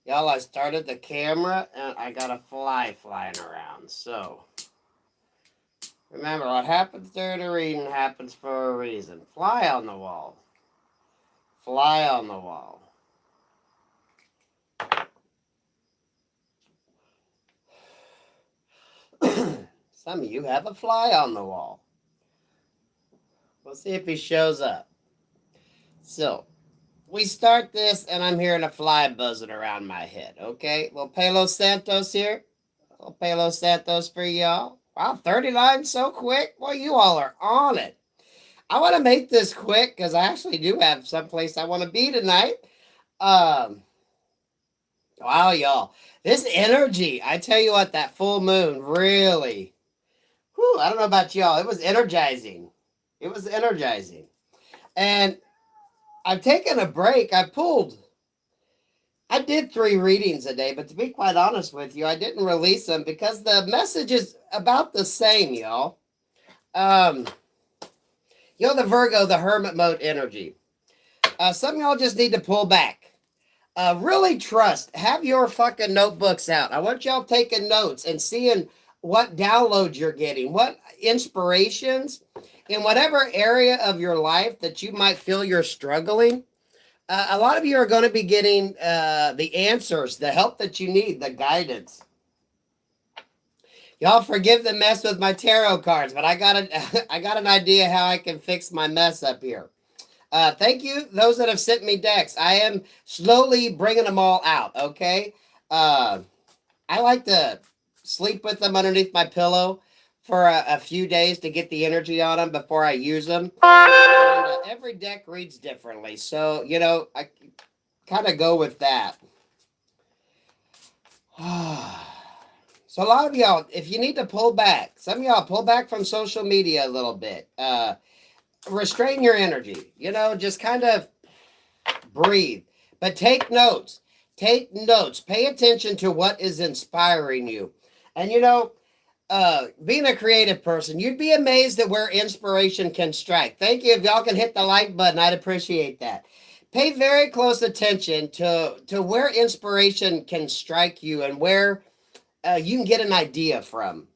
Y'all, I started the camera and I got a fly flying around. So, remember, what happens during a reading happens for a reason. Fly on the wall. Fly on the wall. Some of you have a fly on the wall. We'll see if he shows up. So, we start this, and I'm hearing a fly buzzing around my head, okay? Little Palo Santos here. Little Palo Santos for y'all. Wow, 39 so quick? Well, you all are on it. I want to make this quick because I actually do have someplace I want to be tonight. Wow, y'all. This energy, I tell you what, that full moon really, whew, I don't know about y'all. It was energizing. It was energizing. And I've taken a break. I did 3 readings a day, but to be quite honest with you, I didn't release them because the message is about the same, y'all. The Virgo, the hermit mode energy. Some of y'all just need to pull back. Really trust. Have your fucking notebooks out. I want y'all taking notes and seeing what downloads you're getting, what inspirations in whatever area of your life that you might feel you're struggling. A lot of you are going to be getting the answers, the help that you need, the guidance. Y'all forgive the mess with my tarot cards, but I got an idea how I can fix my mess up here. Thank you, those that have sent me decks. I am slowly bringing them all out, okay? I like to sleep with them underneath my pillow for a few days to get the energy on them before I use them. And, every deck reads differently, so, I kind of go with that. So a lot of y'all, if you need to pull back, some of y'all pull back from social media a little bit. Restrain your energy, just kind of breathe, but take notes. Pay attention to what is inspiring you. And being a creative person, you'd be amazed at where inspiration can strike. Thank you. If y'all can hit the like button, I'd appreciate that. Pay very close attention to where inspiration can strike you and where you can get an idea from.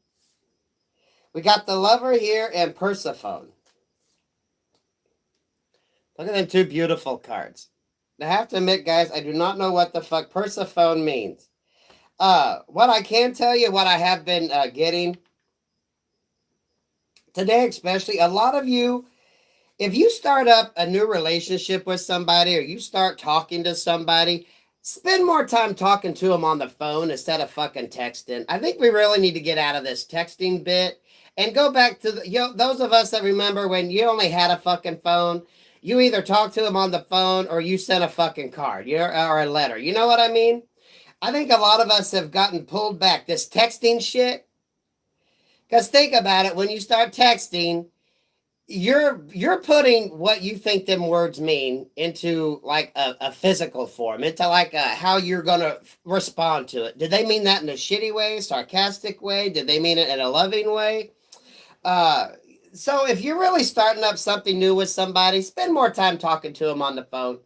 We got the Lover here and Persephone. Look at them 2 beautiful cards. I have to admit, guys, I do not know what the fuck Persephone means. What I can tell you, what I have been getting today, especially, a lot of you, if you start up a new relationship with somebody or you start talking to somebody, spend more time talking to them on the phone instead of fucking texting. I think we really need to get out of this texting bit and go back to those of us that remember when you only had a fucking phone. You either talked to them on the phone or you sent a fucking card, or a letter. You know what I mean? I think a lot of us have gotten pulled back. This texting shit. Because think about it. When you start texting, you're putting what you think them words mean into like a physical form, into like how you're going to respond to it. Did they mean that in a shitty way, sarcastic way? Did they mean it in a loving way? So if you're really starting up something new with somebody, spend more time talking to them on the phone.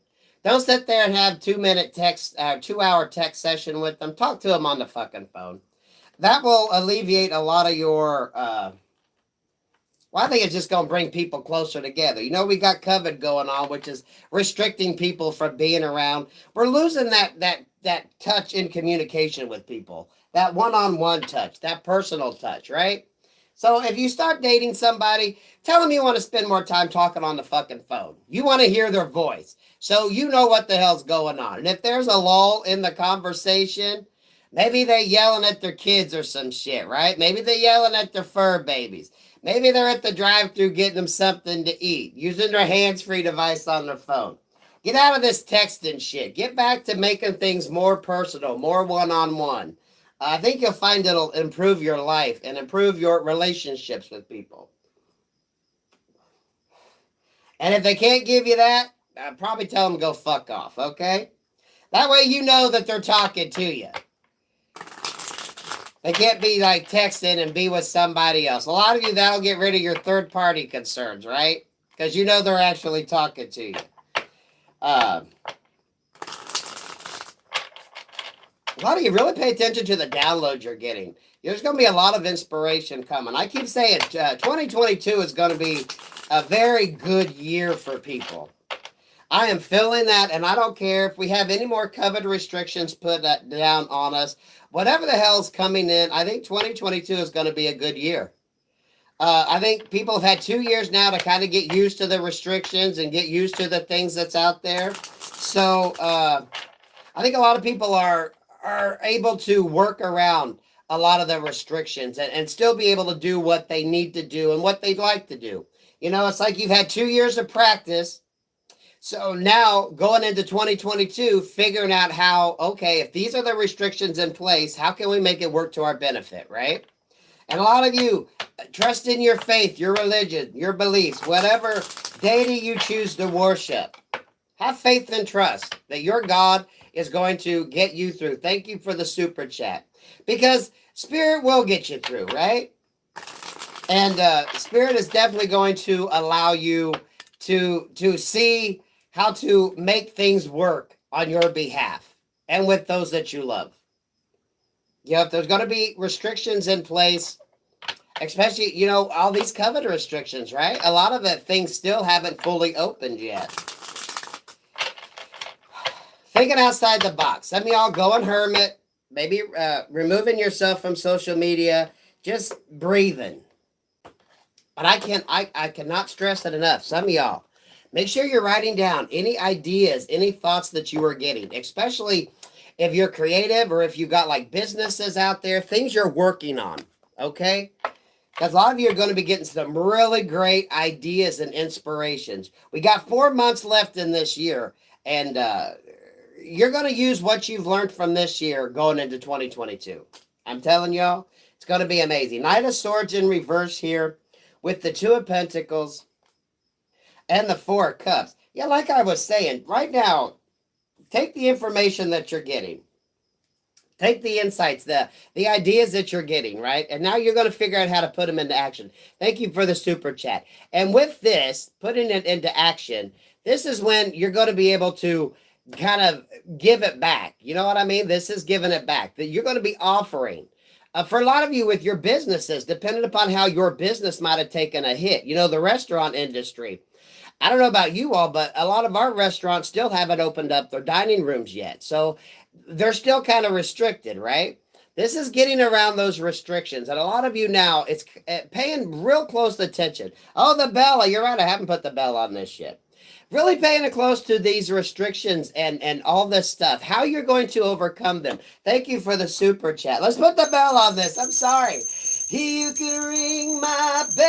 Don't sit there and have 2-minute text, 2-hour text session with them. Talk to them on the fucking phone. That will alleviate a lot of your, well, I think it's just going to bring people closer together. We got COVID going on, which is restricting people from being around. We're losing that touch in communication with people, that one-on-one touch, that personal touch, right? So if you start dating somebody, tell them you want to spend more time talking on the fucking phone. You want to hear their voice. So you know what the hell's going on. And if there's a lull in the conversation, maybe they're yelling at their kids or some shit, right? Maybe they're yelling at their fur babies. Maybe they're at the drive-thru getting them something to eat, using their hands-free device on their phone. Get out of this texting shit. Get back to making things more personal, more one-on-one. I think you'll find it'll improve your life and improve your relationships with people. And if they can't give you that, I'll probably tell them to go fuck off, okay? That way you know that they're talking to you. They can't be like texting and be with somebody else. A lot of you, that'll get rid of your third-party concerns, right? Because you know they're actually talking to you. A lot of you really pay attention to the download you're getting. There's going to be a lot of inspiration coming. I keep saying 2022 is going to be a very good year for people. I am feeling that, and I don't care if we have any more COVID restrictions put down on us. Whatever the hell's coming in, I think 2022 is going to be a good year. I think people have had 2 years now to kind of get used to the restrictions and get used to the things that's out there. So I think a lot of people are able to work around a lot of the restrictions and still be able to do what they need to do and what they'd like to do. You know, it's like you've had 2 years of practice. So now going into 2022, figuring out how, okay, if these are the restrictions in place, how can we make it work to our benefit, right? And a lot of you trust in your faith, your religion, your beliefs, whatever deity you choose to worship. Have faith and trust that your God is going to get you through. Thank you for the super chat. Because Spirit will get you through, right? And Spirit is definitely going to allow you to see how to make things work on your behalf and with those that you love. You know, if there's going to be restrictions in place, especially, you know, all these COVID restrictions, right? A lot of it, things still haven't fully opened yet. Thinking outside the box. Some of y'all going hermit, maybe removing yourself from social media, just breathing. But I cannot stress it enough. Some of y'all, make sure you're writing down any ideas, any thoughts that you are getting, especially if you're creative or if you got like businesses out there, things you're working on, okay? Because a lot of you are going to be getting some really great ideas and inspirations. We got 4 months left in this year, and you're going to use what you've learned from this year going into 2022. I'm telling y'all, it's going to be amazing. Knight of Swords in reverse here with the Two of Pentacles and the Four of Cups. Yeah, like I was saying, right now, take the information that you're getting. Take the insights, the ideas that you're getting, right? And now you're going to figure out how to put them into action. Thank you for the super chat. And with this, putting it into action, this is when you're going to be able to kind of give it back. You know what I mean? This is giving it back. That you're going to be offering. For a lot of you with your businesses, depending upon how your business might have taken a hit. You know, the restaurant industry. I don't know about you all, but a lot of our restaurants still haven't opened up their dining rooms yet. So they're still kind of restricted, right? This is getting around those restrictions. And a lot of you now, it's paying real close attention. Oh, the bell. You're right. I haven't put the bell on this shit. Really paying close to these restrictions and all this stuff. How you're going to overcome them. Thank you for the super chat. Let's put the bell on this. I'm sorry. You can ring my bell,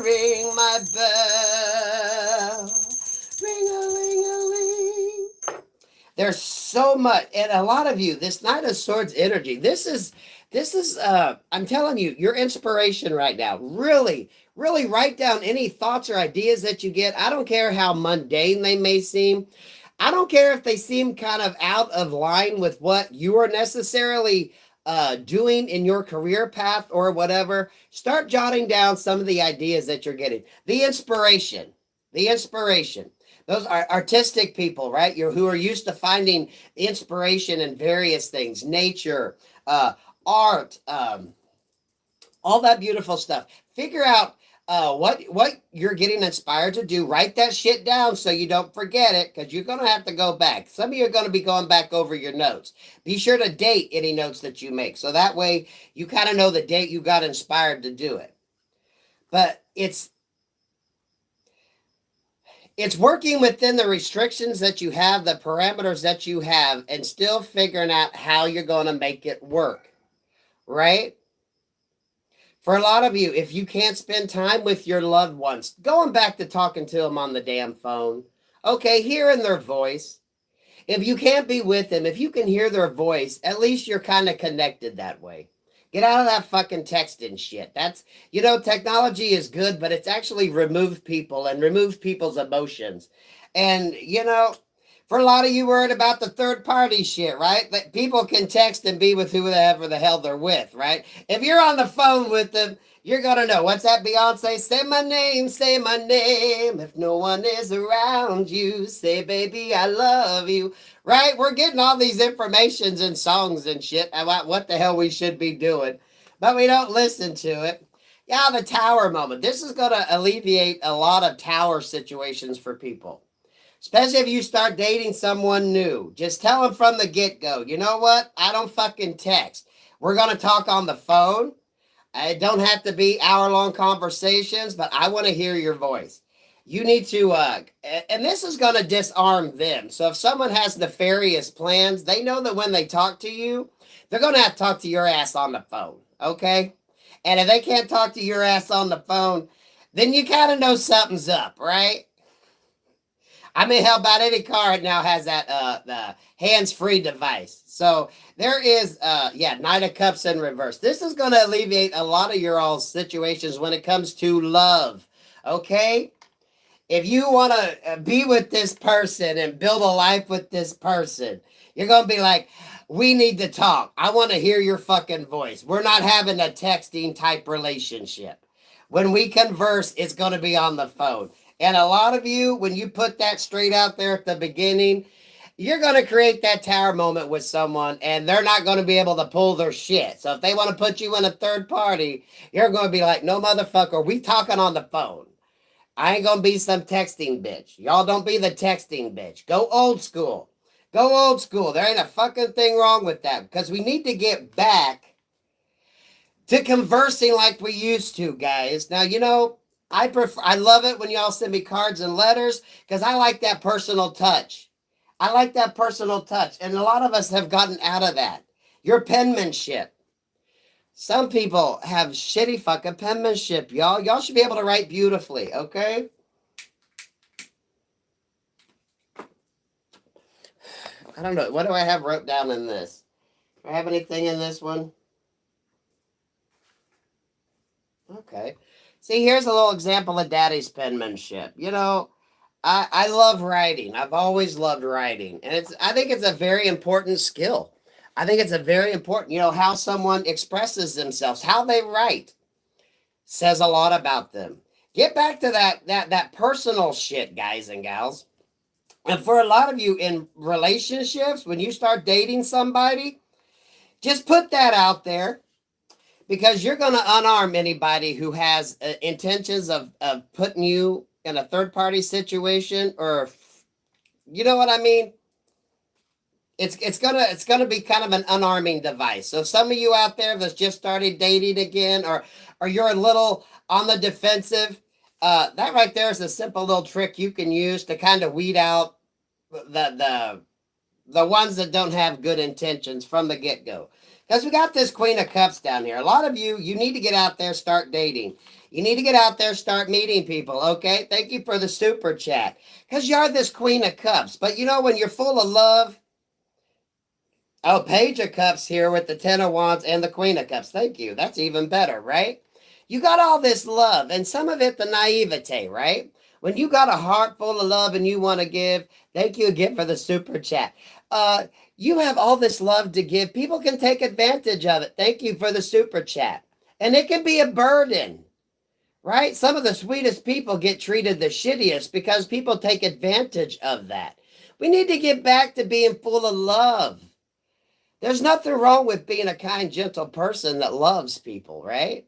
ring my bell, ring-a-ling-a-ling. There's so much, and a lot of you, this Knight of Swords energy, this is, I'm telling you, your inspiration right now. Really, really write down any thoughts or ideas that you get. I don't care how mundane they may seem. I don't care if they seem kind of out of line with what you are necessarily doing in your career path or whatever. Start jotting down some of the ideas that you're getting. The inspiration. Those are artistic people, right? Who are used to finding inspiration in various things. Nature, art, all that beautiful stuff. Figure out what you're getting inspired to do. Write that shit down so you don't forget it, because you're going to have to go back. Some of you are going to be going back over your notes. Be sure to date any notes that you make, so that way you kind of know the date you got inspired to do it. But it's working within the restrictions that you have, the parameters that you have, and still figuring out how you're going to make it work, right? For a lot of you, if you can't spend time with your loved ones, going back to talking to them on the damn phone, okay, hearing their voice. If you can't be with them, if you can hear their voice, at least you're kind of connected that way. Get out of that fucking texting shit. That's, you know, technology is good, but it's actually removed people and removed people's emotions. And, you know, for a lot of you worried about the third party shit, right? That people can text and be with whoever the hell they're with, right? If you're on the phone with them, You're going to know. What's that, Beyonce? Say my name, say my name. If no one is around you, say, baby, I love you. Right? We're getting all these informations and songs and shit about what the hell we should be doing, but we don't listen to it. Yeah, the tower moment. This is going to alleviate a lot of tower situations for people. Especially if you start dating someone new. Just tell them from the get-go, you know what? I don't fucking text. We're going to talk on the phone. It don't have to be hour-long conversations, but I want to hear your voice. You need to, and this is going to disarm them. So if someone has nefarious plans, they know that when they talk to you, they're going to have to talk to your ass on the phone, okay? And if they can't talk to your ass on the phone, then you kind of know something's up, right? I mean, how about any car now has that the hands-free device? So there is, Knight of Cups in reverse. This is going to alleviate a lot of your all's situations when it comes to love, okay? If you want to be with this person and build a life with this person, you're going to be like, we need to talk. I want to hear your fucking voice. We're not having a texting type relationship. When we converse, it's going to be on the phone. And a lot of you, when you put that straight out there at the beginning, you're going to create that tower moment with someone, and they're not going to be able to pull their shit. So if they want to put you in a third party, you're going to be like, no, motherfucker, we talking on the phone. I ain't going to be some texting bitch. Y'all don't be the texting bitch. Go old school. Go old school. There ain't a fucking thing wrong with that, because we need to get back to conversing like we used to, guys. Now, you know, I love it when y'all send me cards and letters, because I like that personal touch. I like that personal touch. And a lot of us have gotten out of that. Your penmanship. Some people have shitty fucking penmanship, y'all. Y'all should be able to write beautifully, okay? I don't know. What do I have wrote down in this? Do I have anything in this one? Okay. See, here's a little example of Daddy's penmanship. You know, I love writing. I've always loved writing. And I think it's a very important skill. I think it's a very important, you know, how someone expresses themselves, how they write says a lot about them. Get back to that personal shit, guys and gals. And for a lot of you in relationships, when you start dating somebody, just put that out there. Because you're going to unarm anybody who has intentions of putting you in a third-party situation, or, you know what I mean? It's gonna be kind of an unarming device. So some of you out there that's just started dating again, or you're a little on the defensive, that right there is a simple little trick you can use to kind of weed out the ones that don't have good intentions from the get-go. Because we got this Queen of Cups down here. A lot of you need to get out there, start dating. You need to get out there, start meeting people, okay? Thank you for the super chat. Because you're this Queen of Cups. But you know, when you're full of love... Oh, Page of Cups here with the Ten of Wands and the Queen of Cups. Thank you. That's even better, right? You got all this love, and some of it the naivete, right? When you got a heart full of love and you want to give, thank you again for the super chat. You have all this love to give. People can take advantage of it. Thank you for the super chat. And it can be a burden, right? Some of the sweetest people get treated the shittiest because people take advantage of that. We need to get back to being full of love. There's nothing wrong with being a kind, gentle person that loves people, right?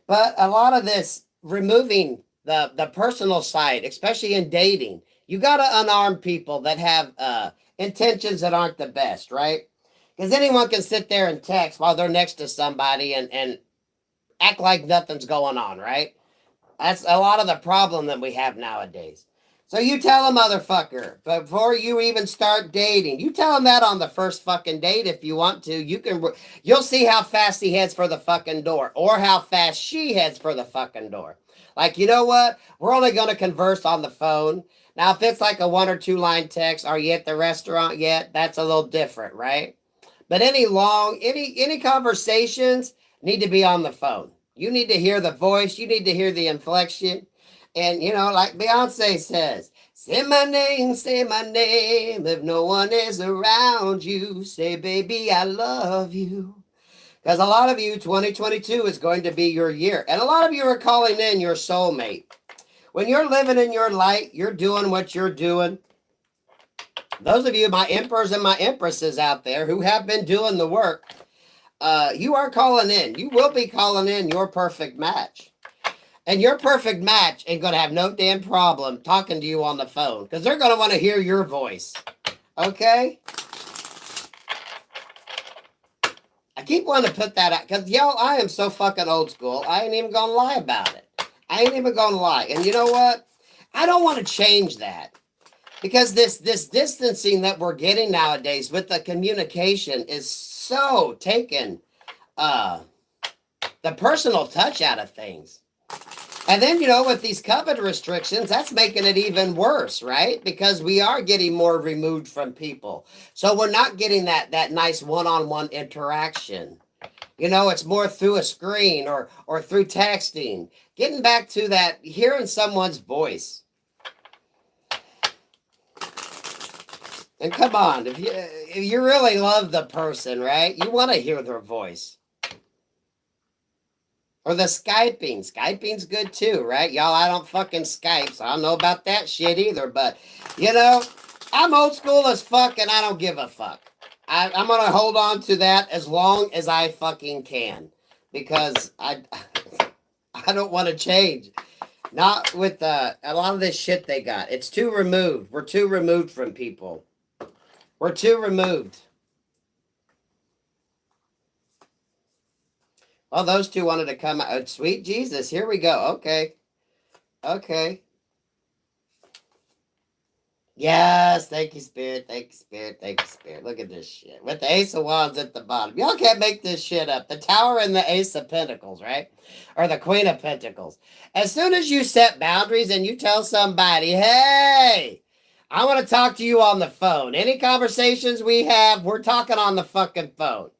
But a lot of this, removing the personal side, especially in dating, you got to unarm people that have intentions that aren't the best, right? Because anyone can sit there and text while they're next to somebody and act like nothing's going on, right? That's a lot of the problem that we have nowadays. So you tell a motherfucker before you even start dating. You tell him that on the first fucking date if you want to. You'll see how fast he heads for the fucking door, or how fast she heads for the fucking door. Like, you know what? We're only going to converse on the phone. Now, if it's like a 1 or 2 line text, are you at the restaurant yet? That's a little different, right? But any conversations need to be on the phone. You need to hear the voice. You need to hear the inflection. And, you know, like Beyonce says, say my name, if no one is around you. Say, baby, I love you. Because a lot of you, 2022 is going to be your year. And a lot of you are calling in your soulmate. When you're living in your light, you're doing what you're doing. Those of you, my emperors and my empresses out there who have been doing the work, you are calling in. You will be calling in your perfect match. And your perfect match ain't going to have no damn problem talking to you on the phone because they're going to want to hear your voice. Okay? I keep wanting to put that out because, y'all, I am so fucking old school. I ain't even going to lie about it. I ain't even going to lie. And you know what? I don't want to change that because this distancing that we're getting nowadays with the communication is so taking the personal touch out of things. And then, you know, with these COVID restrictions, that's making it even worse, right? Because we are getting more removed from people. So we're not getting that nice one-on-one interaction. You know, it's more through a screen or through texting. Getting back to that, hearing someone's voice. And come on, if you really love the person, right? You want to hear their voice. Or the Skyping. Skyping's good too, right? Y'all, I don't fucking Skype, so I don't know about that shit either. But, you know, I'm old school as fuck and I don't give a fuck. I'm going to hold on to that as long as I fucking can. Because I don't want to change. Not with a lot of this shit they got. It's too removed. We're too removed from people. We're too removed. Oh, those two wanted to come out. Sweet Jesus, here we go. Okay. Okay. Yes, thank you, Spirit. Thank you, Spirit. Thank you, Spirit. Look at this shit. With the Ace of Wands at the bottom. Y'all can't make this shit up. The Tower and the Ace of Pentacles, right? Or the Queen of Pentacles. As soon as you set boundaries and you tell somebody, hey, I want to talk to you on the phone. Any conversations we have, we're talking on the fucking phone.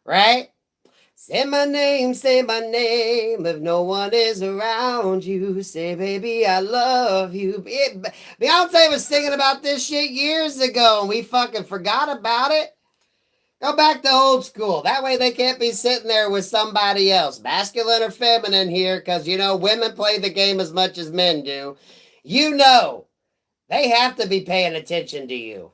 Right? Say my name, if no one is around you. Say, baby, I love you. Beyonce was singing about this shit years ago, and we fucking forgot about it. Go back to old school. That way they can't be sitting there with somebody else, masculine or feminine here, because, you know, women play the game as much as men do. You know, they have to be paying attention to you.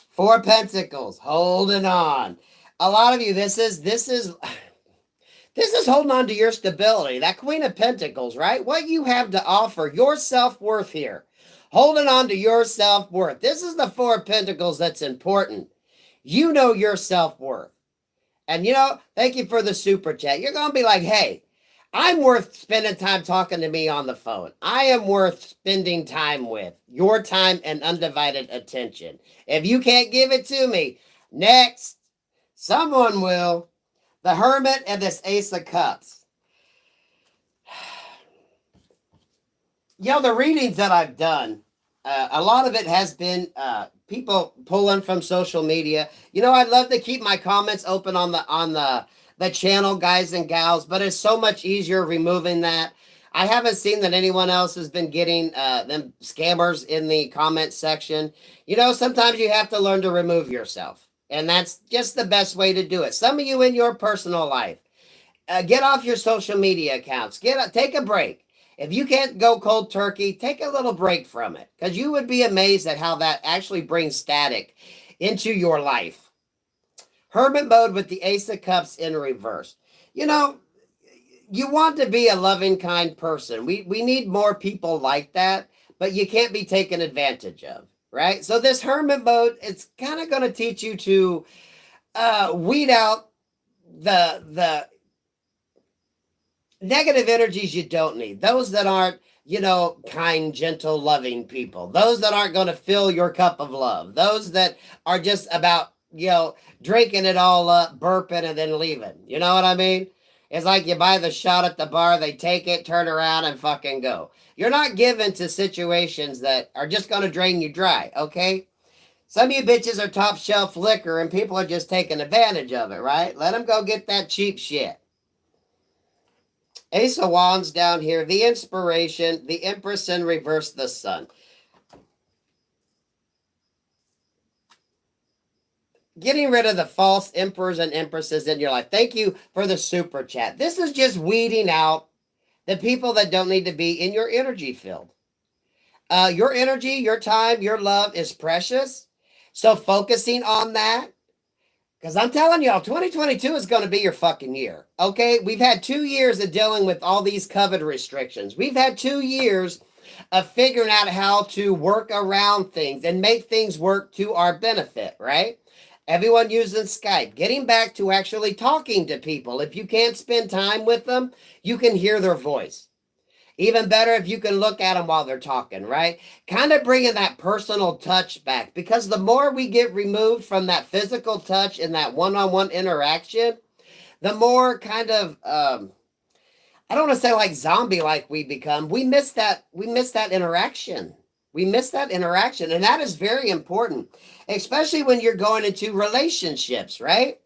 Four Pentacles, holding on. A lot of you, this is holding on to your stability. That Queen of Pentacles, right? What you have to offer, your self-worth here. Holding on to your self-worth. This is the Four of Pentacles that's important. You know your self-worth. And, you know, thank you for the super chat. You're going to be like, hey, I'm worth spending time talking to me on the phone. I am worth spending time with. Your time and undivided attention. If you can't give it to me, next. Someone will. The Hermit and this Ace of Cups. You know, the readings that I've done, a lot of it has been people pulling from social media. You know, I'd love to keep my comments open on the channel, guys and gals, but it's so much easier removing that. I haven't seen that anyone else has been getting them scammers in the comment section. You know, sometimes you have to learn to remove yourself. And that's just the best way to do it. Some of you in your personal life, get off your social media accounts. Take a break. If you can't go cold turkey, take a little break from it. Because you would be amazed at how that actually brings static into your life. Hermit mode with the Ace of Cups in reverse. You know, you want to be a loving, kind person. We need more people like that. But you can't be taken advantage of. Right? So this Hermit mode, it's kind of going to teach you to weed out the negative energies you don't need. Those that aren't, you know, kind, gentle, loving people. Those that aren't going to fill your cup of love. Those that are just about, you know, drinking it all up, burping, and then leaving. You know what I mean? It's like you buy the shot at the bar, they take it, turn around, and fucking go. You're not given to situations that are just going to drain you dry, okay? Some of you bitches are top shelf liquor and people are just taking advantage of it, right? Let them go get that cheap shit. Ace of Wands down here, the inspiration, the Empress in reverse, the Sun. getting rid of the false emperors and empresses in your life. Thank you for the super chat. This is just weeding out the people that don't need to be in your energy field. Your energy, your time, your love is precious. So focusing on that, because I'm telling y'all, 2022 is going to be your fucking year. Okay? We've had 2 years of dealing with all these COVID restrictions. We've had 2 years of figuring out how to work around things and make things work to our benefit, right? Everyone using Skype, getting back to actually talking to people. If you can't spend time with them, you can hear their voice. Even better if you can look at them while they're talking, right? Kind of bringing that personal touch back, because the more we get removed from that physical touch and that one-on-one interaction, the more kind of, I don't want to say like zombie-like we become. We miss that interaction. We miss that interaction. And that is very important, especially when you're going into relationships, right?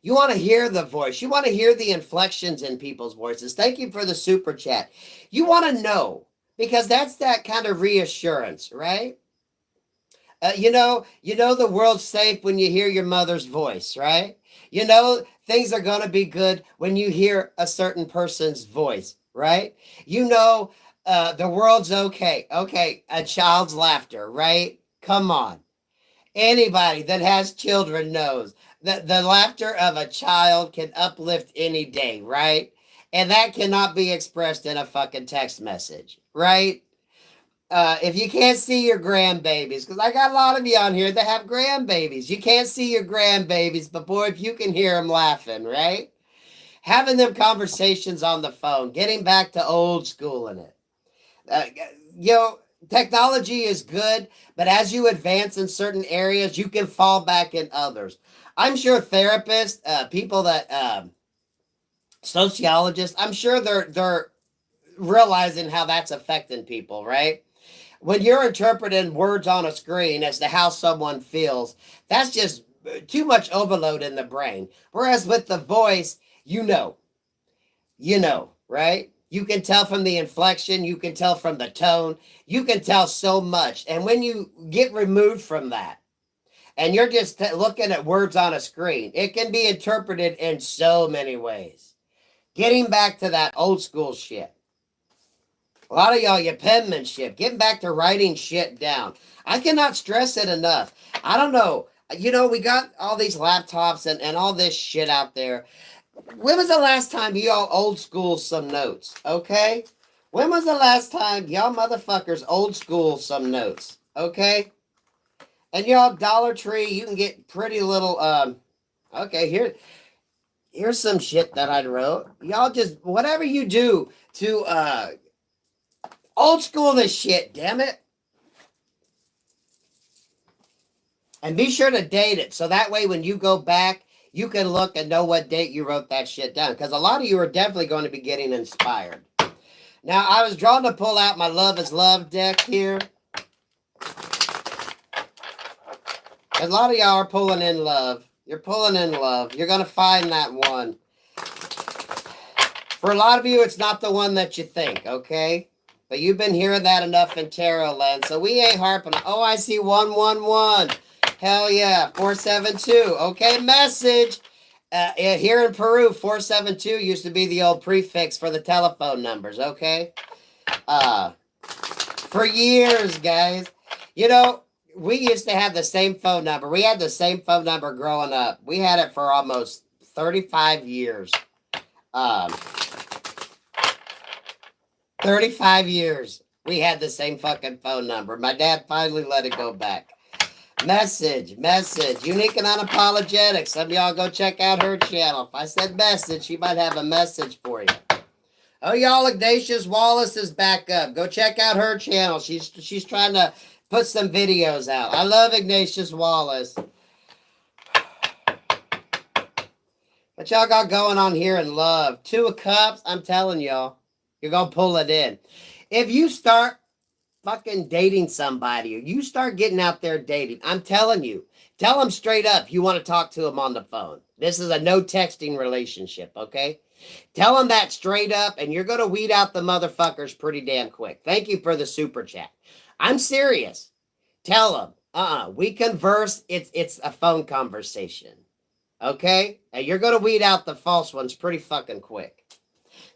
You want to hear the voice. You want to hear the inflections in people's voices. Thank you for the super chat. You want to know, because that's that kind of reassurance, right? You know the world's safe when you hear your mother's voice, right? You know things are going to be good when you hear a certain person's voice, right? You know the world's okay. Okay, a child's laughter, right? Come on. Anybody that has children knows that the laughter of a child can uplift any day, right? And that cannot be expressed in a fucking text message, right? If you can't see your grandbabies, because I got a lot of you on here that have grandbabies. You can't see your grandbabies, but boy, if you can hear them laughing, right? Having them conversations on the phone, getting back to old school in it. Technology is good, but as you advance in certain areas, you can fall back in others. I'm sure therapists, people that, sociologists, I'm sure they're realizing how that's affecting people, right? When you're interpreting words on a screen as to how someone feels, that's just too much overload in the brain. Whereas with the voice, you know, right? You can tell from the inflection, you can tell from the tone, you can tell so much. And when you get removed from that, and you're just looking at words on a screen, it can be interpreted in so many ways. Getting back to that old school shit. A lot of y'all, your penmanship, getting back to writing shit down. I cannot stress it enough. I don't know. We got all these laptops and all this shit out there. When was the last time y'all old school some notes? Okay? When was the last time y'all motherfuckers old school some notes? Okay? And y'all Dollar Tree, you can get pretty little, okay, here's some shit that I wrote. Y'all just, whatever you do to, old school this shit, damn it. And be sure to date it, so that way when you go back, you can look and know what date you wrote that shit down. Because a lot of you are definitely going to be getting inspired. Now, I was drawn to pull out my Love is Love deck here. A lot of y'all are pulling in love. You're pulling in love. You're going to find that one. For a lot of you, it's not the one that you think, okay? But you've been hearing that enough in tarot land, so we ain't harping. Oh, I see 111. Hell yeah, 472. Okay, message. Here in Peru, 472 used to be the old prefix for the telephone numbers, okay? For years, guys. We used to have the same phone number. We had the same phone number growing up. We had it for almost 35 years. 35 years. We had the same fucking phone number. My dad finally let it go back. Message. Unique and unapologetic. Some of y'all go check out her channel. If I said message, she might have a message for you. Oh, y'all, Ignatius Wallace is back up. Go check out her channel. She's trying to put some videos out. I love Ignatius Wallace. What y'all got going on here in love? 2 of Cups, I'm telling y'all. You're going to pull it in. If you start fucking dating somebody, or you start getting out there dating, I'm telling you, tell them straight up you want to talk to them on the phone. This is a no texting relationship, okay? Tell them that straight up, and you're going to weed out the motherfuckers pretty damn quick. Thank you for the super chat. I'm serious. Tell them. We converse. It's a phone conversation. Okay? And you're going to weed out the false ones pretty fucking quick.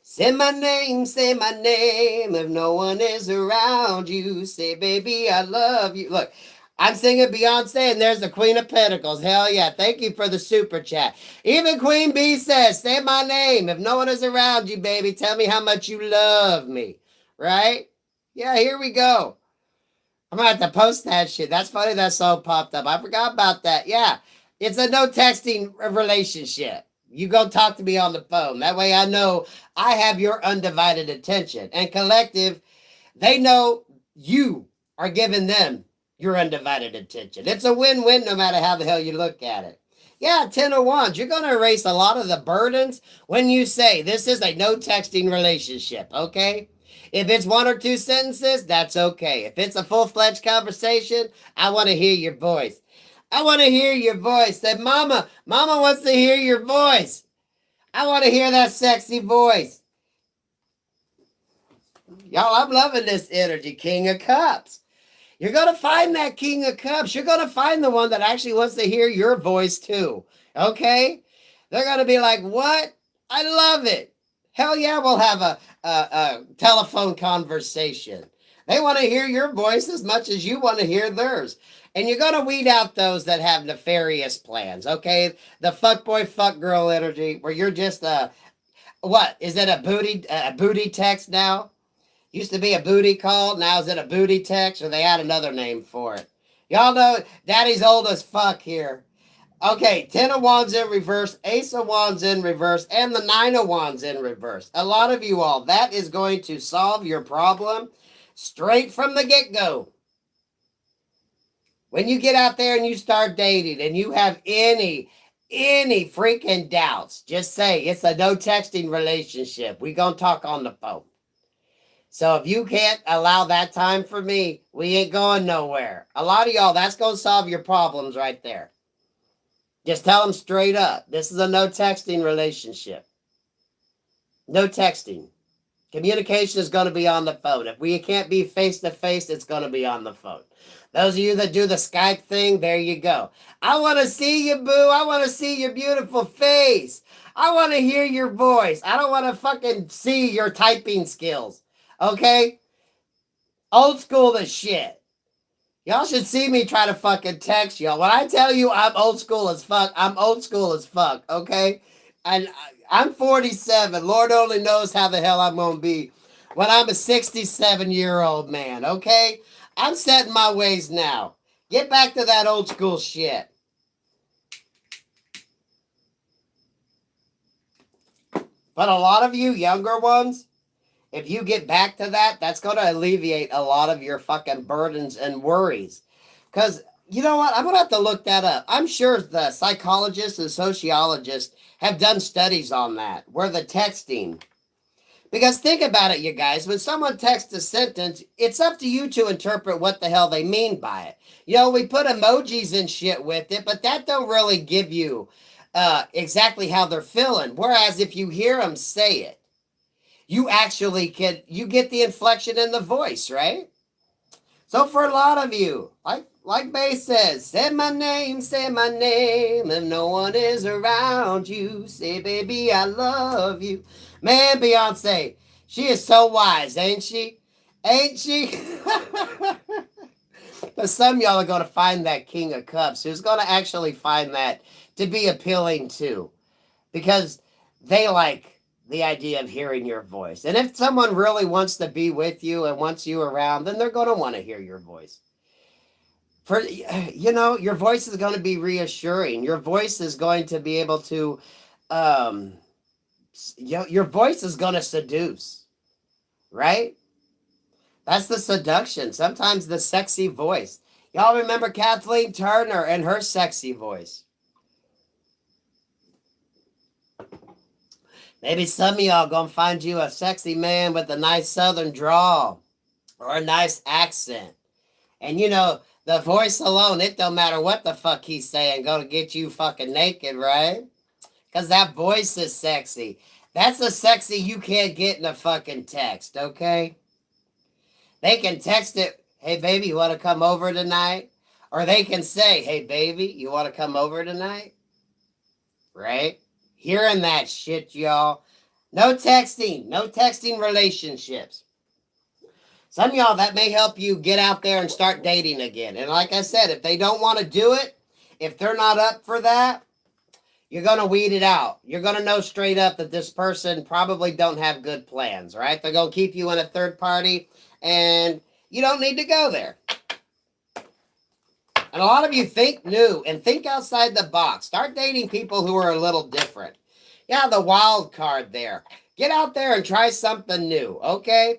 Say my name, if no one is around you. Say, baby, I love you. Look, I'm singing Beyonce, and there's the Queen of Pentacles. Hell yeah, thank you for the super chat. Even Queen Bee says, say my name. If no one is around you, baby, tell me how much you love me. Right? Yeah, here we go. I'm going to have to post that shit. That's funny that song popped up. I forgot about that. Yeah, it's a no texting relationship. You go talk to me on the phone. That way I know I have your undivided attention. And collective, they know you are giving them your undivided attention. It's a win-win no matter how the hell you look at it. Yeah, 10 of Wands. You're going to erase a lot of the burdens when you say this is a no texting relationship, okay? If it's 1 or 2 sentences, that's okay. If it's a full-fledged conversation, I want to hear your voice. I want to hear your voice. Say, Mama wants to hear your voice. I want to hear that sexy voice. Y'all, I'm loving this energy. King of Cups. You're going to find that King of Cups. You're going to find the one that actually wants to hear your voice too. Okay? They're going to be like, what? I love it. Hell yeah, we'll have a telephone conversation. They want to hear your voice as much as you want to hear theirs. And you're going to weed out those that have nefarious plans, okay? The fuckboy, fuckgirl energy, where you're just what? Is it a booty text now? Used to be a booty call. Now is it a booty text, or they add another name for it? Y'all know Daddy's old as fuck here. Okay, 10 of Wands in reverse, Ace of Wands in reverse, and the 9 of Wands in reverse. A lot of you all, that is going to solve your problem straight from the get-go. When you get out there and you start dating and you have any freaking doubts, just say it's a no texting relationship. We gonna talk on the phone. So if you can't allow that time for me, we ain't going nowhere. A lot of y'all, that's gonna solve your problems right there. Just tell them straight up. This is a no texting relationship. No texting. Communication is going to be on the phone. If we can't be face to face, it's going to be on the phone. Those of you that do the Skype thing, there you go. I want to see you, boo. I want to see your beautiful face. I want to hear your voice. I don't want to fucking see your typing skills. Okay? Old school the shit. Y'all should see me try to fucking text y'all. When I tell you I'm old school as fuck, I'm old school as fuck, okay? And I'm 47. Lord only knows how the hell I'm going to be when I'm a 67-year-old man, okay? I'm setting my ways now. Get back to that old school shit. But a lot of you younger ones, if you get back to that, that's going to alleviate a lot of your fucking burdens and worries. Because, you know what? I'm going to have to look that up. I'm sure the psychologists and sociologists have done studies on that, where the texting. Because think about it, you guys. When someone texts a sentence, it's up to you to interpret what the hell they mean by it. You know, we put emojis and shit with it, but that don't really give you exactly how they're feeling. Whereas if you hear them say it, you actually you get the inflection in the voice, right? So for a lot of you, like Bay says, say my name, if no one is around you, say, baby, I love you. Man, Beyonce, she is so wise, ain't she? Ain't she? But some y'all are going to find that King of Cups who's going to actually find that to be appealing too, because they like the idea of hearing your voice. And if someone really wants to be with you and wants you around, then they're going to want to hear your voice. For, you know, your voice is going to be reassuring. Your voice is going to be able to, your voice is going to seduce, right? That's the seduction. Sometimes the sexy voice. Y'all remember Kathleen Turner and her sexy voice. Maybe some of y'all gonna find you a sexy man with a nice southern drawl or a nice accent. And you know, the voice alone, it don't matter what the fuck he's saying, gonna get you fucking naked, right? Because that voice is sexy. That's a sexy you can't get in a fucking text, okay? They can text it, hey baby, you want to come over tonight? Or they can say, hey, baby, you want to come over tonight? Right? Hearing that shit, y'all. No texting relationships. Some of y'all, that may help you get out there and start dating again. And like I said, if they don't want to do it, if they're not up for that, you're going to weed it out. You're going to know straight up that this person probably don't have good plans, right? They're going to keep you in a third party, and you don't need to go there. And a lot of you think new and think outside the box. Start dating people who are a little different. Yeah, the wild card there. Get out there and try something new, okay?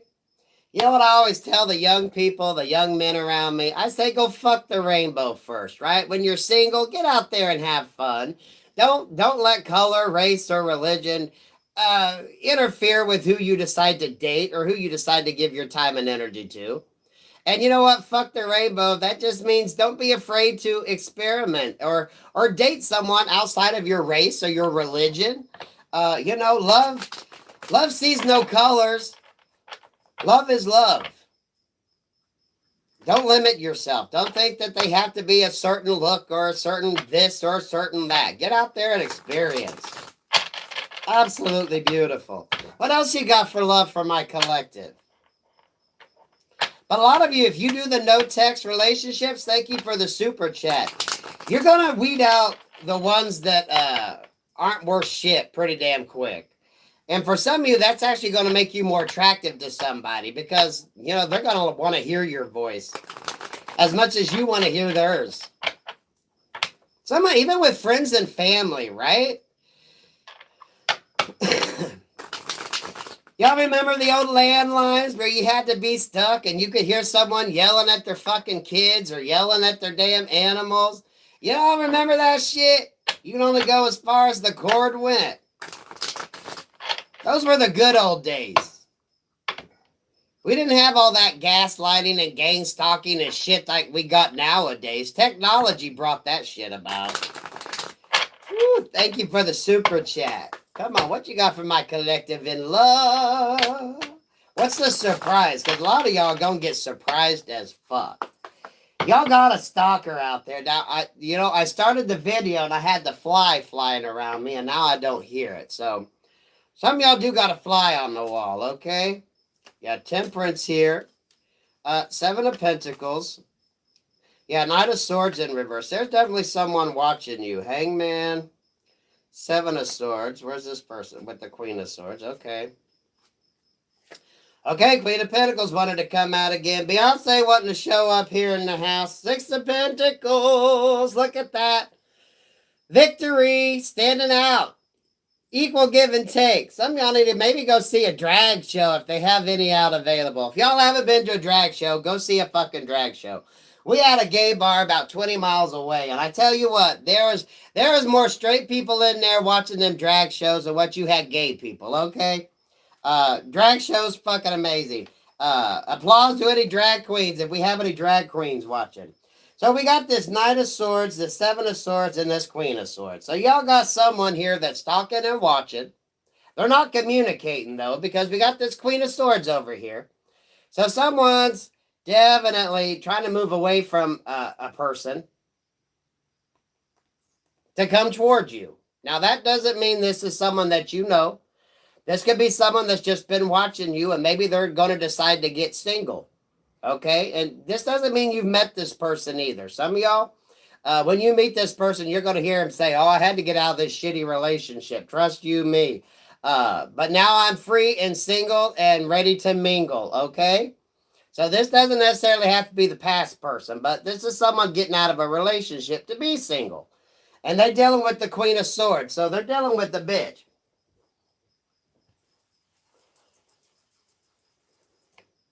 You know what I always tell the young people, the young men around me? I say go fuck the rainbow first, right? When you're single, get out there and have fun. Don't let color, race, or religion interfere with who you decide to date or who you decide to give your time and energy to. And you know what? Fuck the rainbow. That just means don't be afraid to experiment or date someone outside of your race or your religion. Love sees no colors. Love is love. Don't limit yourself. Don't think that they have to be a certain look or a certain this or a certain that. Get out there and experience. Absolutely beautiful. What else you got for love for my collective? But a lot of you, if you do the no text relationships, thank you for the super chat. You're going to weed out the ones that aren't worth shit pretty damn quick. And for some of you, that's actually going to make you more attractive to somebody because, you know, they're going to want to hear your voice as much as you want to hear theirs. Some, even with friends and family, right? Y'all remember the old landlines where you had to be stuck and you could hear someone yelling at their fucking kids or yelling at their damn animals? Y'all remember that shit? You can only go as far as the cord went. Those were the good old days. We didn't have all that gaslighting and gang stalking and shit like we got nowadays. Technology brought that shit about. Woo, thank you for the super chat. Come on, what you got for my collective in love? What's the surprise? Because a lot of y'all gonna get surprised as fuck. Y'all got a stalker out there. Now, I started the video and I had the fly flying around me and now I don't hear it. So, some of y'all do got a fly on the wall, okay? Yeah, Temperance here. 7 of Pentacles. Yeah, Knight of Swords in reverse. There's definitely someone watching you. Hangman. 7 of Swords. Where's this person? With the Queen of Swords. Okay. Okay, Queen of Pentacles wanted to come out again. Beyonce wanting to show up here in the house. 6 of Pentacles. Look at that. Victory. Standing out. Equal give and take. Some of y'all need to maybe go see a drag show if they have any out available. If y'all haven't been to a drag show, go see a fucking drag show. We had a gay bar about 20 miles away, and I tell you what, there was more straight people in there watching them drag shows than what you had gay people, okay? Drag shows fucking amazing. Applause to any drag queens if we have any drag queens watching. So we got this Knight of Swords, the 7 of Swords, and this Queen of Swords. So y'all got someone here that's talking and watching. They're not communicating, though, because we got this Queen of Swords over here. So someone's definitely trying to move away from a person to come towards you. Now, that doesn't mean this is someone that you know. This could be someone that's just been watching you, and maybe they're going to decide to get single. Okay, and this doesn't mean you've met this person either. Some of y'all, when you meet this person, you're going to hear him say, oh, I had to get out of this shitty relationship. Trust you, me. But now I'm free and single and ready to mingle, okay? So this doesn't necessarily have to be the past person, but this is someone getting out of a relationship to be single. And they're dealing with the Queen of Swords, so they're dealing with the bitch.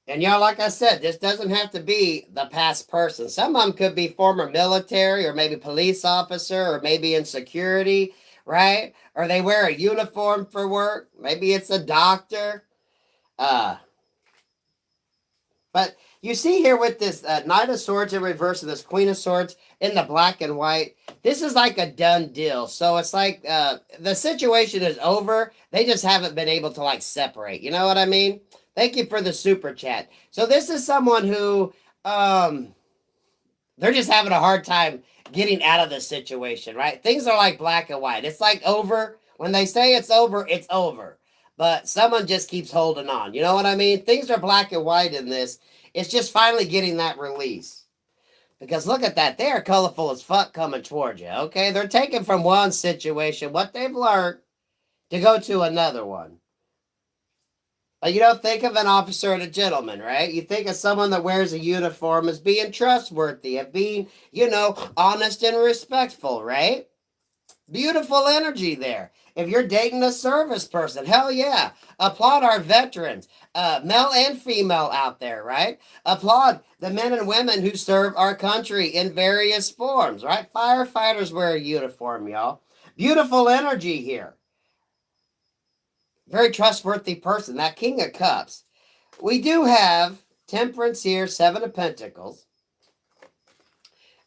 And y'all, like I said, this doesn't have to be the past person. Some of them could be former military or maybe police officer or maybe in security, right? Or they wear a uniform for work. Maybe it's a doctor. But you see here with this Knight of Swords in reverse and this Queen of Swords in the black and white, this is like a done deal. So it's like the situation is over. They just haven't been able to like separate. You know what I mean? Thank you for the super chat. So this is someone who, they're They're just having a hard time getting out of the situation, right? Things are like black and white. It's like over. When they say it's over, it's over. But someone just keeps holding on. You know what I mean? Things are black and white in this. It's just finally getting that release. Because look at that. They are colorful as fuck coming towards you, okay? They're taking from one situation what they've learned to go to another one. Like, you don't think of an officer and a gentleman, right? You think of someone that wears a uniform as being trustworthy, of being, honest and respectful, right? Beautiful energy there. If you're dating a service person, hell yeah. Applaud our veterans, male and female out there, right? Applaud the men and women who serve our country in various forms, right? Firefighters wear a uniform, y'all. Beautiful energy here. Very trustworthy person. That King of Cups. We do have Temperance here, Seven of Pentacles.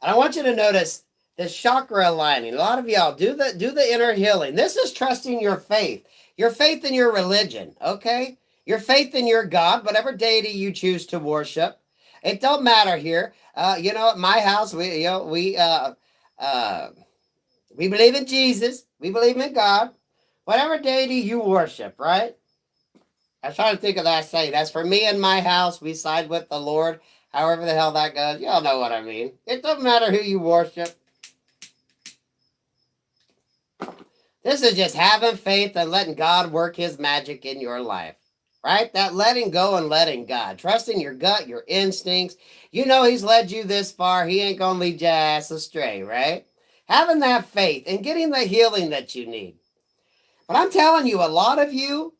And I want you to notice this chakra aligning. A lot of y'all do the inner healing. This is trusting your faith in your religion, okay? Your faith in your God, whatever deity you choose to worship. It don't matter here. At my house, we believe in Jesus. We believe in God. Whatever deity you worship, right? I was trying to think of that saying. That's for me and my house. We side with the Lord. However the hell that goes. Y'all know what I mean. It doesn't matter who you worship. This is just having faith and letting God work his magic in your life. Right? That letting go and letting God. Trusting your gut, your instincts. You know he's led you this far. He ain't going to lead your ass astray, right? Having that faith and getting the healing that you need. But I'm telling you, a lot of you,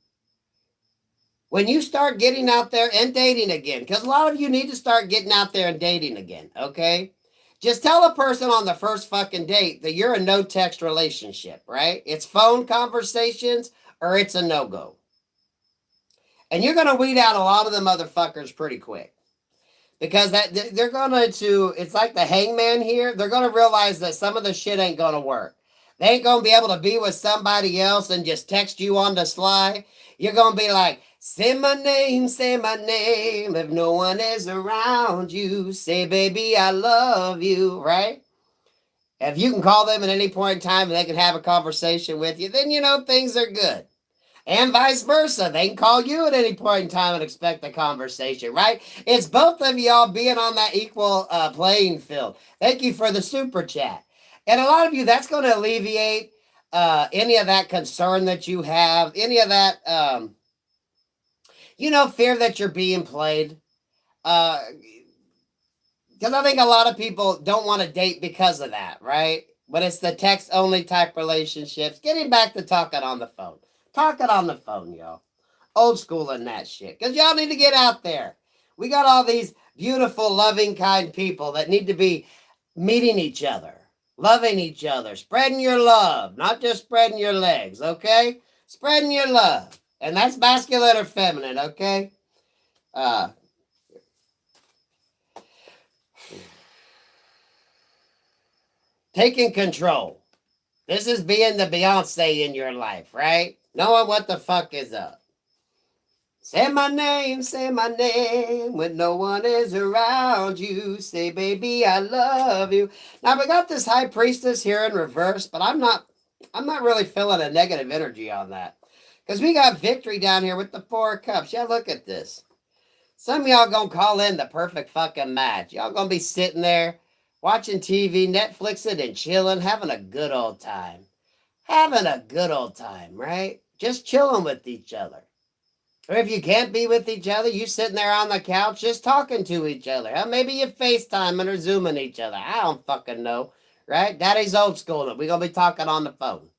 when you start getting out there and dating again, because a lot of you need to start getting out there and dating again, okay? Just tell a person on the first fucking date that you're a no-text relationship, right? It's phone conversations or it's a no-go. And you're going to weed out a lot of the motherfuckers pretty quick. Because they're going to, it's like the hangman here, they're going to realize that some of the shit ain't going to work. They ain't going to be able to be with somebody else and just text you on the sly. You're going to be like, say my name, if no one is around you. Say, baby, I love you, right? If you can call them at any point in time and they can have a conversation with you, then things are good. And vice versa. They can call you at any point in time and expect a conversation, right? It's both of y'all being on that equal playing field. Thank you for the super chat. And a lot of you, that's going to alleviate any of that concern that you have, any of that, fear that you're being played. Because I think a lot of people don't want to date because of that, right? But it's the text-only type relationships. Getting back to talking on the phone. Talking on the phone, y'all. Old school and that shit. Because y'all need to get out there. We got all these beautiful, loving, kind people that need to be meeting each other. Loving each other, spreading your love, not just spreading your legs, okay? Spreading your love. And that's masculine or feminine, okay? Taking control. This is being the Beyonce in your life, right? Knowing what the fuck is up. Say my name when no one is around you. Say, baby, I love you. Now, we got this high priestess here in reverse, but I'm not really feeling a negative energy on that. Because we got victory down here with the Four of Cups. Yeah, look at this. Some of y'all going to call in the perfect fucking match. Y'all going to be sitting there watching TV, Netflixing and chilling, having a good old time. Having a good old time, right? Just chilling with each other. Or if you can't be with each other, you sitting there on the couch just talking to each other. Maybe you FaceTiming or Zooming each other. I don't fucking know, right? Daddy's old school. We're going to be talking on the phone,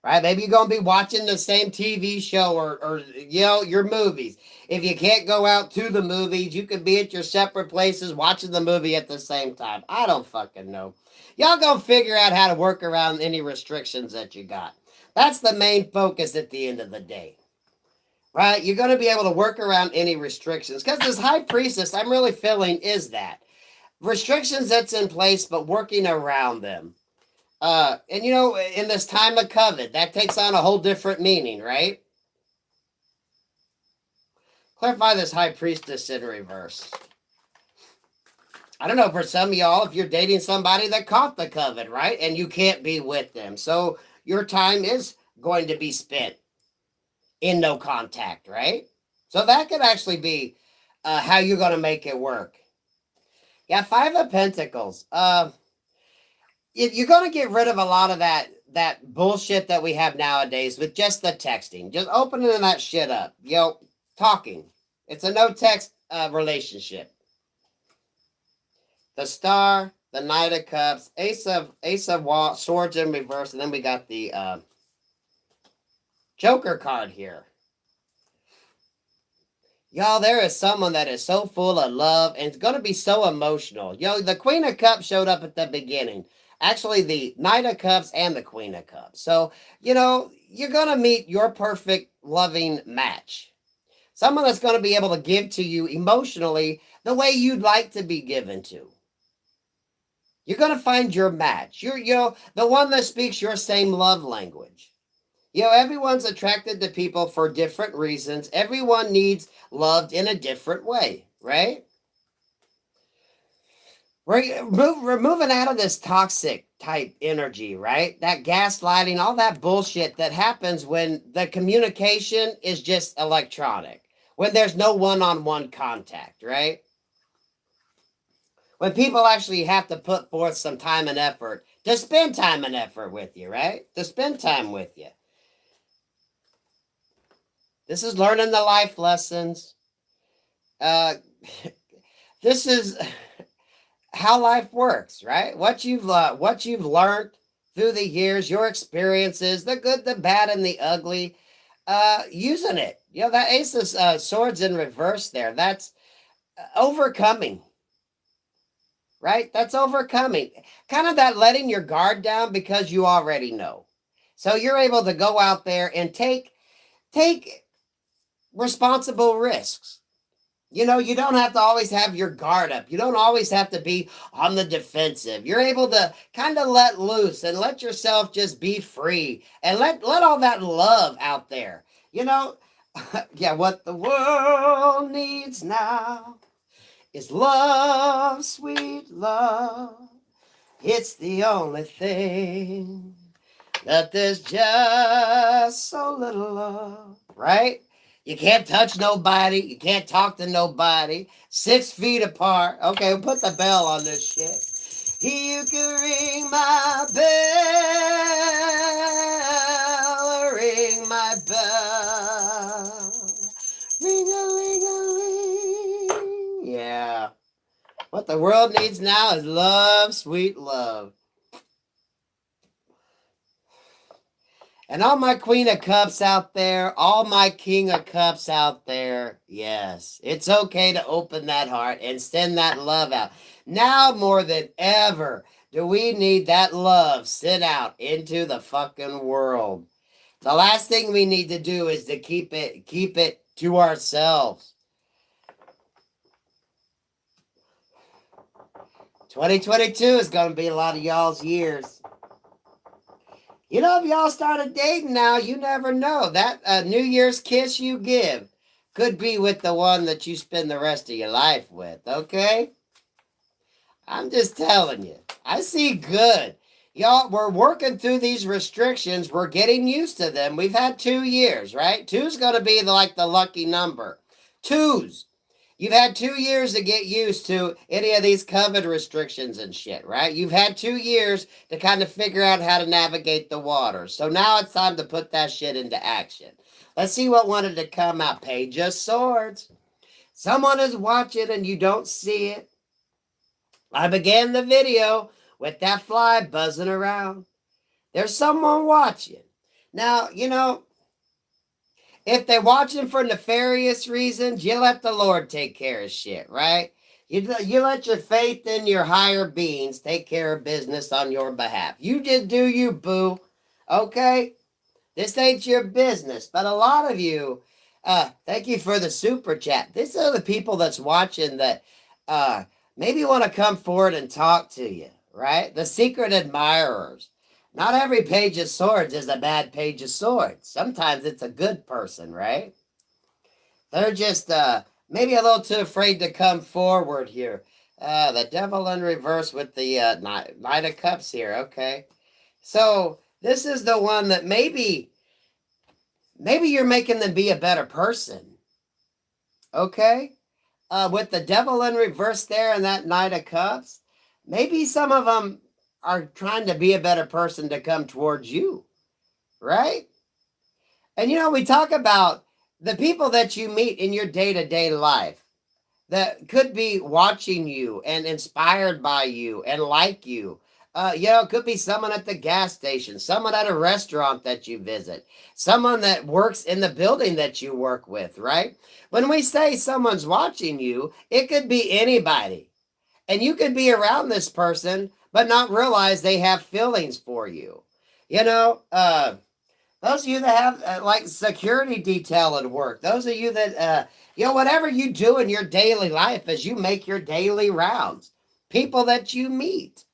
right? Maybe you're going to be watching the same TV show or your movies. If you can't go out to the movies, you could be at your separate places watching the movie at the same time. I don't fucking know. Y'all going to figure out how to work around any restrictions that you got. That's the main focus at the end of the day. Right? You're going to be able to work around any restrictions. Because this high priestess, I'm really feeling, is that. Restrictions that's in place, but working around them. And in this time of COVID, that takes on a whole different meaning, right? Clarify this high priestess in reverse. I don't know, for some of y'all, if you're dating somebody that caught the covet, right? And you can't be with them. So your time is going to be spent in no contact, right? So that could actually be how you're going to make it work. Yeah, Five of Pentacles. You're going to get rid of a lot of that bullshit that we have nowadays with just the texting. Just opening that shit up. Talking. It's a no text relationship. The Star, the Knight of Cups, Ace of Swords in reverse, and then we got the Joker card here. Y'all, there is someone that is so full of love and it's going to be so emotional. The Queen of Cups showed up at the beginning. Actually, the Knight of Cups and the Queen of Cups. So, you're going to meet your perfect loving match. Someone that's going to be able to give to you emotionally the way you'd like to be given to. You're going to find your match. You're the one that speaks your same love language. Everyone's attracted to people for different reasons. Everyone needs loved in a different way, right? We're moving out of this toxic type energy, right? That gaslighting, all that bullshit that happens when the communication is just electronic, when there's no one-on-one contact, right? When people actually have to put forth some time and effort to spend time and effort with you, right? To spend time with you. This is learning the life lessons. This is how life works, right? What you've learned through the years, your experiences, the good, the bad, and the ugly, using it. That Ace of Swords in reverse there, that's overcoming, right? That's overcoming. Kind of that letting your guard down because you already know. So you're able to go out there and take responsible risks. You don't have to always have your guard up. You don't always have to be on the defensive. You're able to kind of let loose and let yourself just be free and let all that love out there. Yeah, what the world needs now is love, sweet love. It's the only thing that there's just so little of, right? You can't touch nobody. You can't talk to nobody. 6 feet apart. Okay, we'll put the bell on this shit. You can ring my bell. Ring my bell. Ring-a-ling-a-ling. Yeah. What the world needs now is love, sweet love. And all my Queen of Cups out there, all my King of Cups out there, yes, it's okay to open that heart and send that love out. Now more than ever do we need that love sent out into the fucking world. The last thing we need to do is to keep it to ourselves. 2022 is going to be a lot of y'all's years. If y'all started dating now, you never know. That New Year's kiss you give could be with the one that you spend the rest of your life with, okay? I'm just telling you. I see good. Y'all, we're working through these restrictions. We're getting used to them. We've had 2 years, right? 2's going to be like the lucky number. 2's. You've had 2 years to get used to any of these COVID restrictions and shit, right? You've had 2 years to kind of figure out how to navigate the waters. So now it's time to put that shit into action. Let's see what wanted to come out. Page of Swords. Someone is watching and you don't see it. I began the video with that fly buzzing around. There's someone watching. Now, if they're watching for nefarious reasons, you let the Lord take care of shit, right? You let your faith in your higher beings take care of business on your behalf. You just do you, boo. Okay? This ain't your business. But a lot of you, thank you for the super chat. These are the people that's watching that maybe want to come forward and talk to you, right? The secret admirers. Not every Page of Swords is a bad Page of Swords. Sometimes it's a good person, right? They're just maybe a little too afraid to come forward here. The devil in reverse with the Knight of Cups here. Okay. So this is the one that maybe you're making them be a better person. Okay. With the devil in reverse there and that Knight of Cups, maybe some of them are trying to be a better person to come towards you. Right. And we talk about the people that you meet in your day-to-day life that could be watching you and inspired by you and like you. It could be someone at the gas station, someone at a restaurant that you visit, someone that works in the building that you work with, right? When we say someone's watching you, it could be anybody. And you could be around this person, but not realize they have feelings for you. Those of you that have like security detail at work, those of you that, whatever you do in your daily life as you make your daily rounds, people that you meet.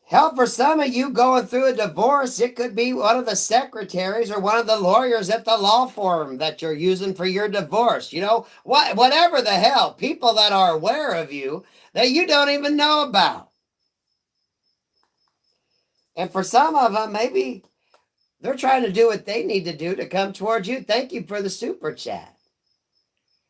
Hell, for some of you going through a divorce, it could be one of the secretaries or one of the lawyers at the law firm that you're using for your divorce. Whatever the hell, people that are aware of you that you don't even know about. And for some of them, maybe they're trying to do what they need to do to come towards you. Thank you for the super chat.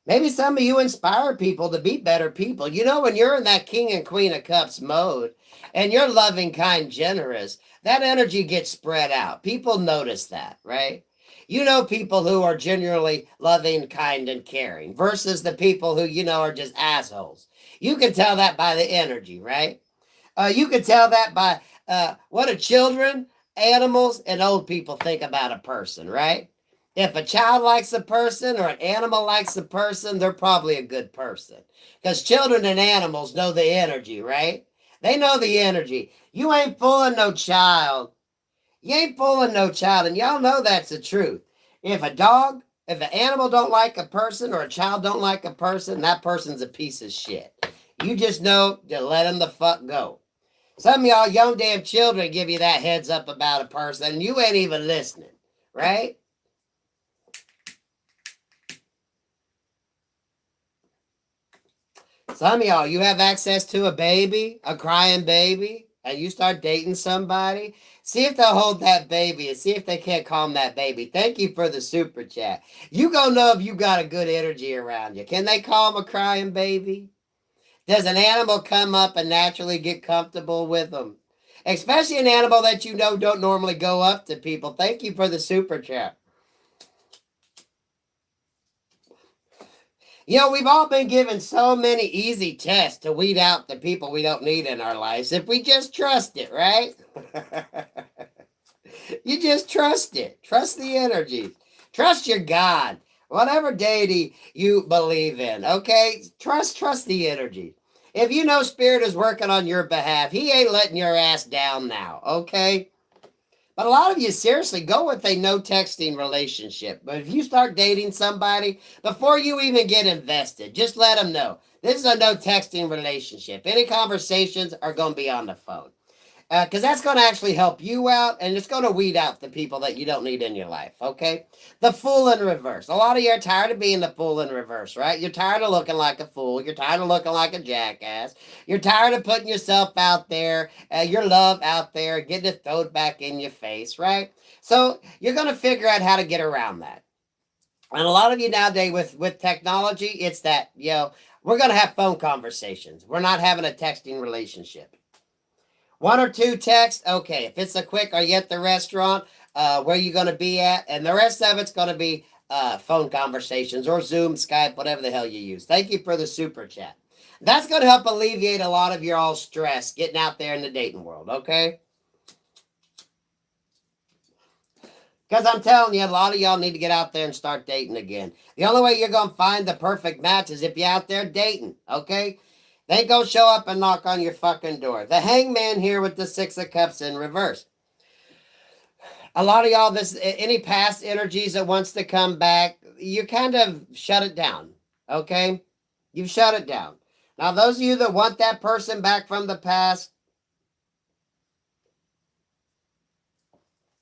Maybe some of you inspire people to be better people. When you're in that King and Queen of Cups mode and you're loving, kind, generous, that energy gets spread out. People notice that, right? People who are genuinely loving, kind, and caring versus the people who, are just assholes. You can tell that by the energy, right? You can tell that by what do children, animals, and old people think about a person, right? If a child likes a person or an animal likes a person, they're probably a good person. Because children and animals know the energy, right? They know the energy. You ain't fooling no child. You ain't fooling no child. And y'all know that's the truth. If an animal don't like a person or a child don't like a person, that person's a piece of shit. You just know to let them the fuck go. Some of y'all young damn children give you that heads up about a person and you ain't even listening, right? Some of y'all, you have access to a baby, a crying baby, and you start dating somebody. See if they'll hold that baby and see if they can't calm that baby. Thank you for the super chat. You gonna know if you got a good energy around you. Can they calm a crying baby? Does an animal come up and naturally get comfortable with them? Especially an animal that don't normally go up to people. Thank you for the super chat. We've all been given so many easy tests to weed out the people we don't need in our lives if we just trust it, right? You just trust it. Trust the energy. Trust your God. Whatever deity you believe in, okay? Trust the energy. If you know Spirit is working on your behalf, he ain't letting your ass down now, okay? But a lot of you, seriously, go with a no texting relationship. But if you start dating somebody, before you even get invested, just let them know. This is a no texting relationship. Any conversations are going to be on the phone. Because that's going to actually help you out, and it's going to weed out the people that you don't need in your life, okay? The fool in reverse. A lot of you are tired of being the fool in reverse, right? You're tired of looking like a fool. You're tired of looking like a jackass. You're tired of putting yourself out there, your love out there, getting it thrown back in your face, right? So you're going to figure out how to get around that. And a lot of you nowadays with technology, it's that, we're going to have phone conversations. We're not having a texting relationship. 1 or 2 texts, okay. If it's a quick, are you at the restaurant? Where you going to be at? And the rest of it's going to be phone conversations or Zoom, Skype, whatever the hell you use. Thank you for the super chat. That's going to help alleviate a lot of your all stress getting out there in the dating world, okay? Because I'm telling you, a lot of y'all need to get out there and start dating again. The only way you're going to find the perfect match is if you're out there dating, okay? They ain't gonna show up and knock on your fucking door. The hangman here with the 6 of Cups in reverse. A lot of y'all, any past energies that wants to come back, you kind of shut it down, okay? You've shut it down. Now, those of you that want that person back from the past,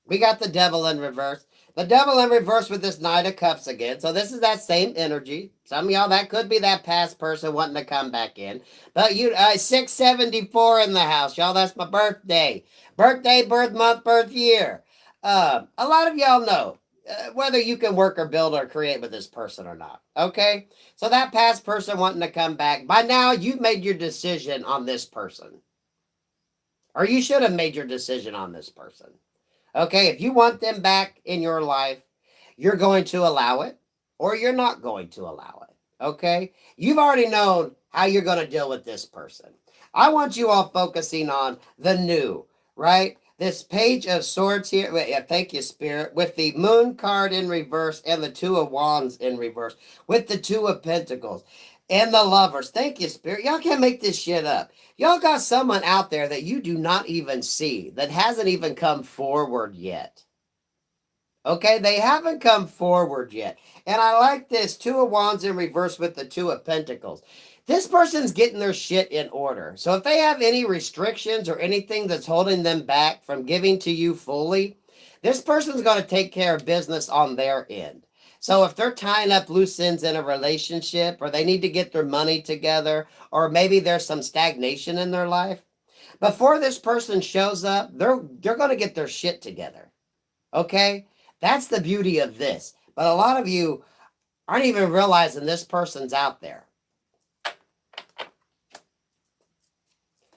we got the devil in reverse. The devil in reverse with this Knight of Cups again. So this is that same energy. Some of y'all, that could be that past person wanting to come back in. But you, 674 in the house, y'all. That's my birthday. Birthday, birth month, birth year. A lot of y'all know whether you can work or build or create with this person or not. Okay? So that past person wanting to come back, by now you've made your decision on this person. Or you should have made your decision on this person. Okay, if you want them back in your life, you're going to allow it or you're not going to allow it. Okay, you've already known how you're going to deal with this person. I want you all focusing on the new, right? This Page of Swords here, thank you, Spirit, with the Moon card in reverse and the Two of Wands in reverse, with the Two of Pentacles and the Lovers. Thank you, Spirit. Y'all can't make this shit up. Y'all got someone out there that you do not even see, that hasn't even come forward yet. Okay, they haven't come forward yet. And I like this Two of Wands in reverse with the Two of Pentacles. This person's getting their shit in order. So if they have any restrictions or anything that's holding them back from giving to you fully, this person's going to take care of business on their end. So if they're tying up loose ends in a relationship, or they need to get their money together, or maybe there's some stagnation in their life, before this person shows up, they're going to get their shit together. Okay? That's the beauty of this. But a lot of you aren't even realizing this person's out there.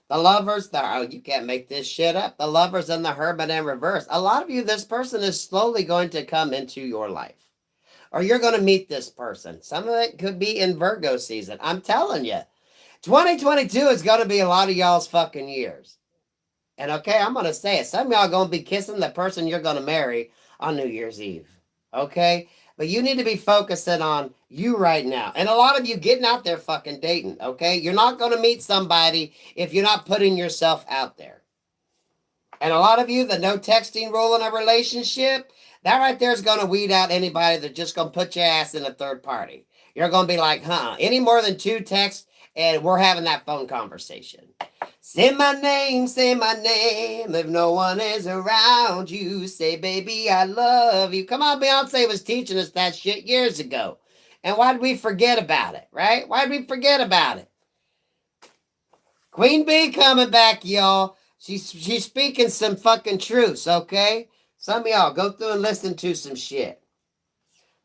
The Lovers, you can't make this shit up. The Lovers and the Hermit in reverse. A lot of you, this person is slowly going to come into your life. Or you're going to meet this person. Some of it could be in Virgo season. I'm telling you. 2022 is going to be a lot of y'all's fucking years. And okay, I'm going to say it. Some of y'all are going to be kissing the person you're going to marry on New Year's Eve. Okay? But you need to be focusing on you right now. And a lot of you getting out there fucking dating. Okay? You're not going to meet somebody if you're not putting yourself out there. And a lot of you, the no texting rule in a relationship, that right there is going to weed out anybody that's just going to put your ass in a third party. You're going to be like, any more than 2 texts, and we're having that phone conversation. Say my name, if no one is around you. Say, baby, I love you. Come on, Beyonce was teaching us that shit years ago. And why did we forget about it, right? Why did we forget about it? Queen Bee coming back, y'all. She's speaking some fucking truths, okay? Some of y'all, go through and listen to some shit.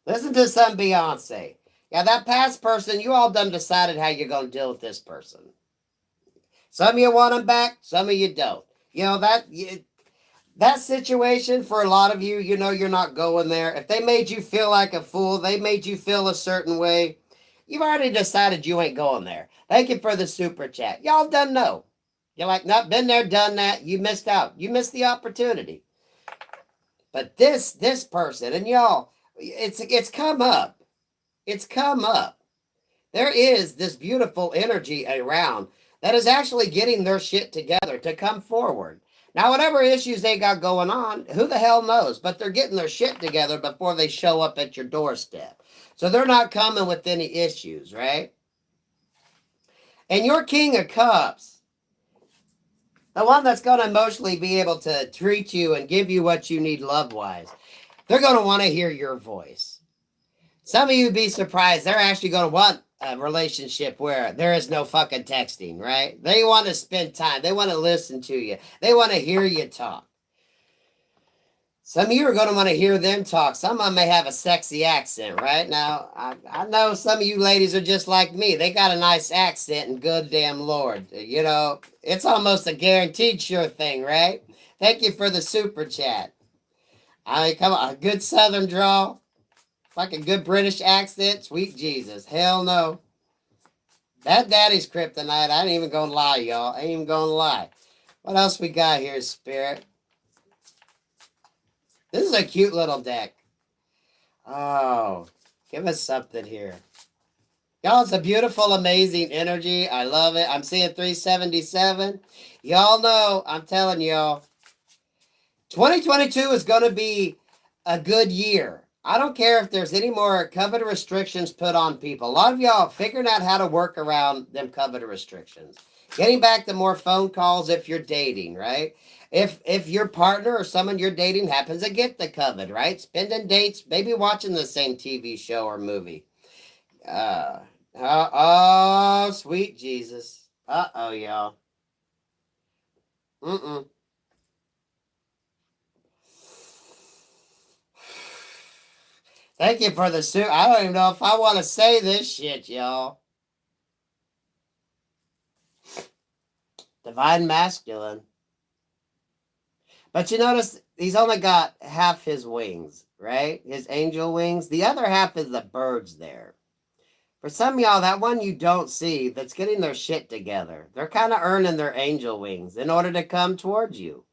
Listen to some Beyonce. Yeah, that past person, you all done decided how you're going to deal with this person. Some of you want them back, some of you don't. You know, that situation for a lot of you, you know you're not going there. If they made you feel like a fool, they made you feel a certain way, you've already decided you ain't going there. Thank you for the super chat. Y'all done know. You're like, not been there, done that. You missed out. You missed the opportunity. But this person, and y'all, it's come up. It's come up. There is this beautiful energy around that is actually getting their shit together to come forward. Now, whatever issues they got going on, who the hell knows? But they're getting their shit together before they show up at your doorstep. So they're not coming with any issues, right? And your King of Cups, the one that's going to emotionally be able to treat you and give you what you need love-wise, they're going to want to hear your voice. Some of you would be surprised. They're actually going to want a relationship where there is no fucking texting, right? They want to spend time. They want to listen to you. They want to hear you talk. Some of you are going to want to hear them talk. Some of them may have a sexy accent, right? Now, I know some of you ladies are just like me. They got a nice accent, and good damn Lord. You know, it's almost a guaranteed sure thing, right? Thank you for the super chat. I mean, come on, a good Southern drawl. Like a good British accent, sweet Jesus. Hell no. That daddy's kryptonite. I ain't even gonna lie, y'all. I ain't even gonna lie. What else we got here, Spirit? This is a cute little deck. Oh, give us something here. Y'all, it's a beautiful, amazing energy. I love it. I'm seeing 377. Y'all know, I'm telling y'all, 2022 is going to be a good year. I don't care if there's any more covenant restrictions put on people. A lot of y'all figuring out how to work around them covenant restrictions. Getting back to more phone calls if you're dating, right? If your partner or someone you're dating happens to get the covet, right? Spending dates, maybe watching the same TV show or movie. Oh, sweet Jesus. Uh-oh, y'all. Mm-mm. Thank you for the suit. I don't even know if I want to say this shit, y'all. Divine masculine. But you notice he's only got half his wings, right? His angel wings. The other half is the birds there. For some of y'all, that one you don't see that's getting their shit together. They're kind of earning their angel wings in order to come towards you.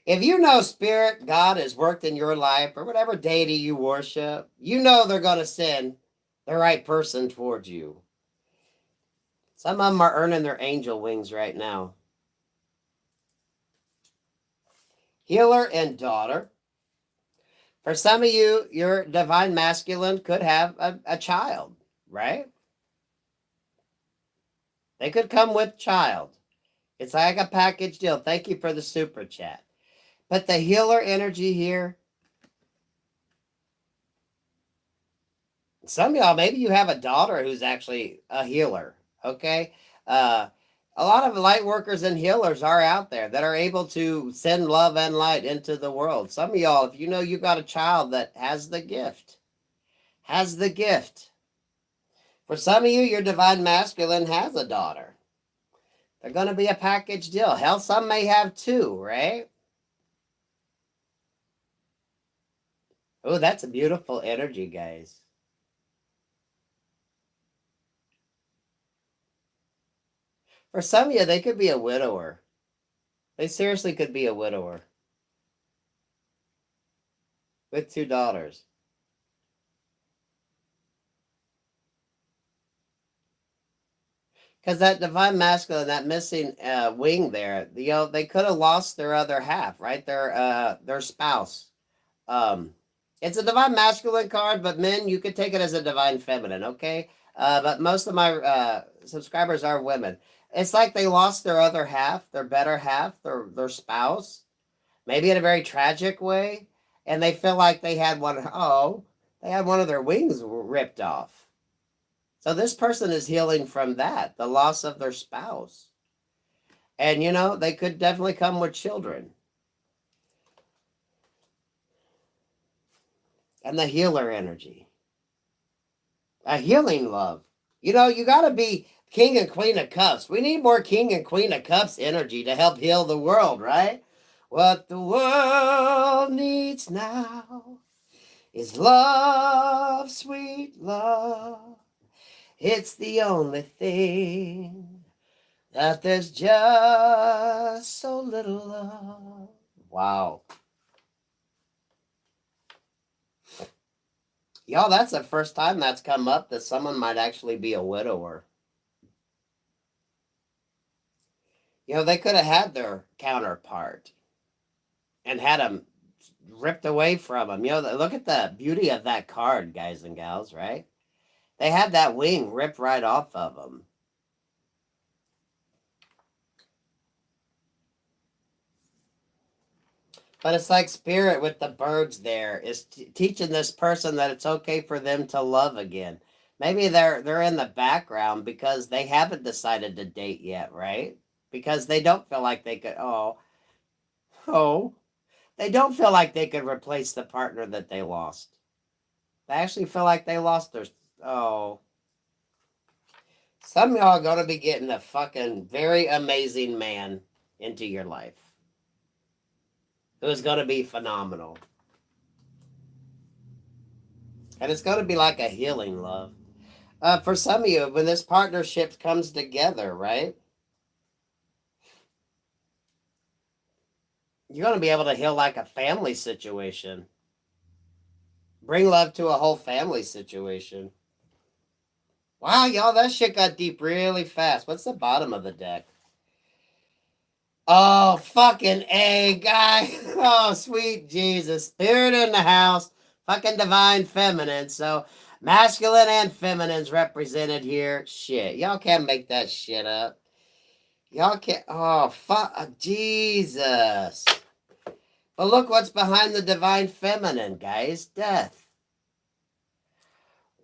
If you know Spirit, God has worked in your life or whatever deity you worship, you know they're going to send the right person towards you. Some of them are earning their angel wings right now. Healer and daughter. For some of you, your divine masculine could have a child, right? They could come with child. It's like a package deal. Thank you for the super chat. But the healer energy here, some of y'all, maybe you have a daughter who's actually a healer, okay? A lot of light workers and healers are out there that are able to send love and light into the world. Some of y'all, if you know you got a child that has the gift, For some of you, your divine masculine has a daughter. They're going to be a package deal. Hell, some may have two, right? Oh, that's a beautiful energy, guys. For some of you, they could be a widower. They seriously could be a widower with two daughters. Because that divine masculine, that missing wing there, they could have lost their other half, right? Their spouse. It's a divine masculine card, but men, you could take it as a divine feminine, okay? But most of my subscribers are women. It's like they lost their other half, their better half, their spouse, maybe in a very tragic way, and they feel like they had one of their wings ripped off. So this person is healing from that, the loss of their spouse. And, they could definitely come with children. And the healer energy. A healing love. You got to be King and Queen of Cups. We need more King and Queen of Cups energy to help heal the world, right? What the world needs now is love, sweet love. It's the only thing that there's just so little of. Wow. Y'all, that's the first time that's come up that someone might actually be a widower. They could have had their counterpart and had them ripped away from them. Look at the beauty of that card, guys and gals, right? They had that wing ripped right off of them. But it's like Spirit with the birds there is teaching this person that it's okay for them to love again. Maybe they're in the background because they haven't decided to date yet, right? Because they don't feel like they could, they don't feel like they could replace the partner that they lost. They actually feel like they lost their, some of y'all are going to be getting a fucking very amazing man into your life. It was going to be phenomenal. And it's going to be like a healing love. For some of you, when this partnership comes together, right? You're going to be able to heal like a family situation. Bring love to a whole family situation. Wow, y'all, that shit got deep really fast. What's the bottom of the deck? Oh, fucking A, guy. Oh, sweet Jesus. Spirit in the house. Fucking divine feminine. So masculine and feminine's represented here. Shit. Y'all can't make that shit up. Y'all can't. Oh, fuck. Jesus. But look what's behind the divine feminine, guys. Death.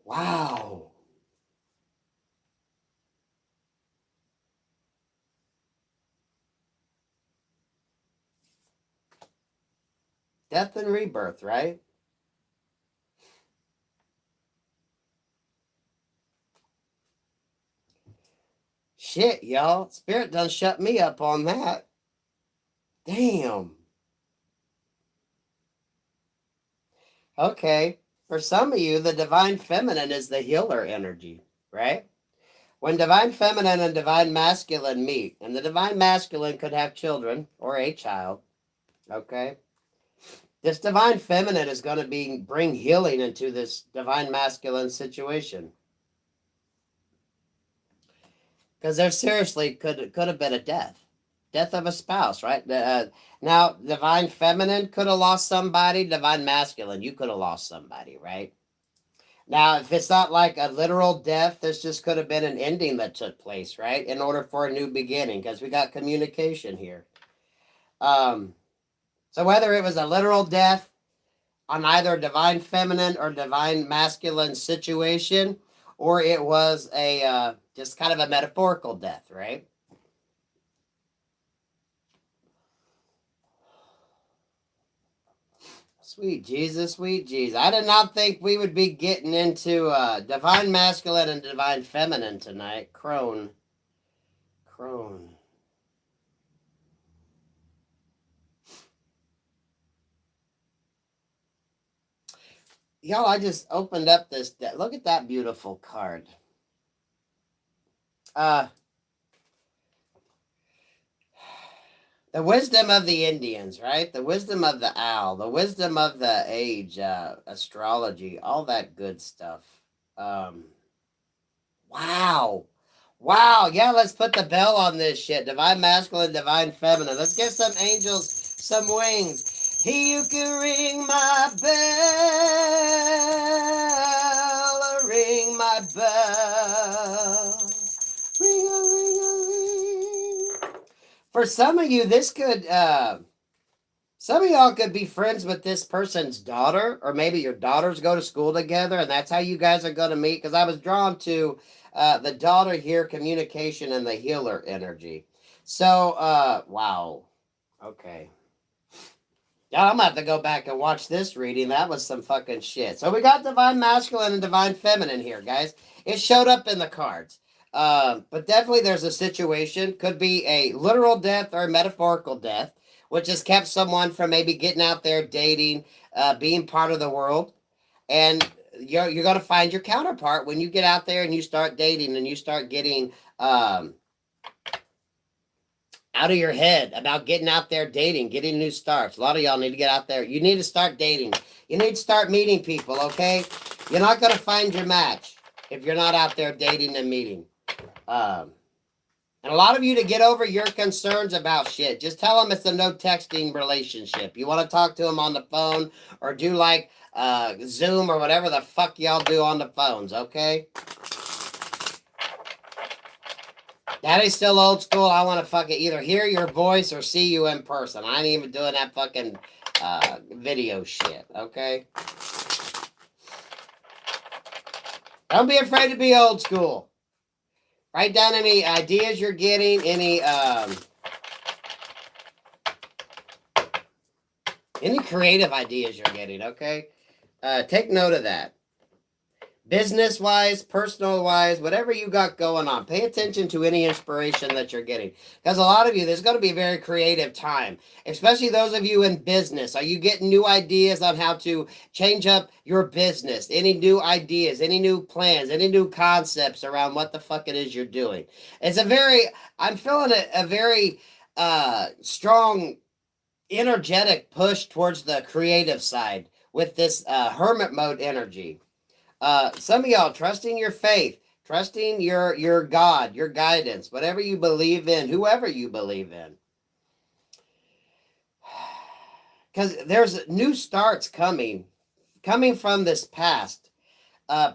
Wow. Death and rebirth, right? Shit, y'all. Spirit done shut me up on that. Damn. Okay. For some of you, the divine feminine is the healer energy, right? When divine feminine and divine masculine meet, and the divine masculine could have children or a child, okay? This divine feminine is going to bring healing into this divine masculine situation. Because there seriously could have been a death of a spouse, right? Now, divine feminine could have lost somebody. Divine masculine, you could have lost somebody, right? Now, if it's not like a literal death, this just could have been an ending that took place, right? In order for a new beginning, because we got communication here. So whether it was a literal death on either divine feminine or divine masculine situation, or it was a just kind of a metaphorical death, right? Sweet Jesus, sweet Jesus. I did not think we would be getting into divine masculine and divine feminine tonight. Crone. Y'all, I just opened up this. Look at that beautiful card. The wisdom of the Indians, right? The wisdom of the owl, the wisdom of the age, astrology, all that good stuff. Wow. Wow. Yeah, let's put the bell on this shit. Divine masculine, divine feminine. Let's give some angels some wings. He who can ring my bell, ring my bell. Ring a ling a ling. For some of you, this could some of y'all could be friends with this person's daughter, or maybe your daughters go to school together, and that's how you guys are going to meet. Because I was drawn to the daughter here, communication, and the healer energy. So, wow. Okay. Yeah, I'm going to have to go back and watch this reading. That was some fucking shit. So we got divine masculine and divine feminine here, guys. It showed up in the cards. But definitely there's a situation. Could be a literal death or a metaphorical death, which has kept someone from maybe getting out there, dating, being part of the world. And you're going to find your counterpart when you get out there and you start dating and you start getting out of your head about getting out there dating, getting new starts. A lot of y'all need to get out there. You need to start dating. You need to start meeting people, okay? You're not going to find your match if you're not out there dating and meeting. And a lot of you to get over your concerns about shit. Just tell them it's a no texting relationship. You want to talk to them on the phone or do like Zoom or whatever the fuck y'all do on the phones, okay? Daddy's still old school. I want to fucking either hear your voice or see you in person. I ain't even doing that fucking video shit, okay? Don't be afraid to be old school. Write down any ideas you're getting, any creative ideas you're getting, okay? Take note of that. Business-wise, personal-wise, whatever you got going on, pay attention to any inspiration that you're getting. Because a lot of you, there's going to be a very creative time, especially those of you in business. Are you getting new ideas on how to change up your business? Any new ideas, any new plans, any new concepts around what the fuck it is you're doing? It's I'm feeling a very strong, energetic push towards the creative side with this hermit mode energy. Some of y'all trusting your faith, trusting your God, your guidance, whatever you believe in, whoever you believe in. Because there's new starts coming coming from this past.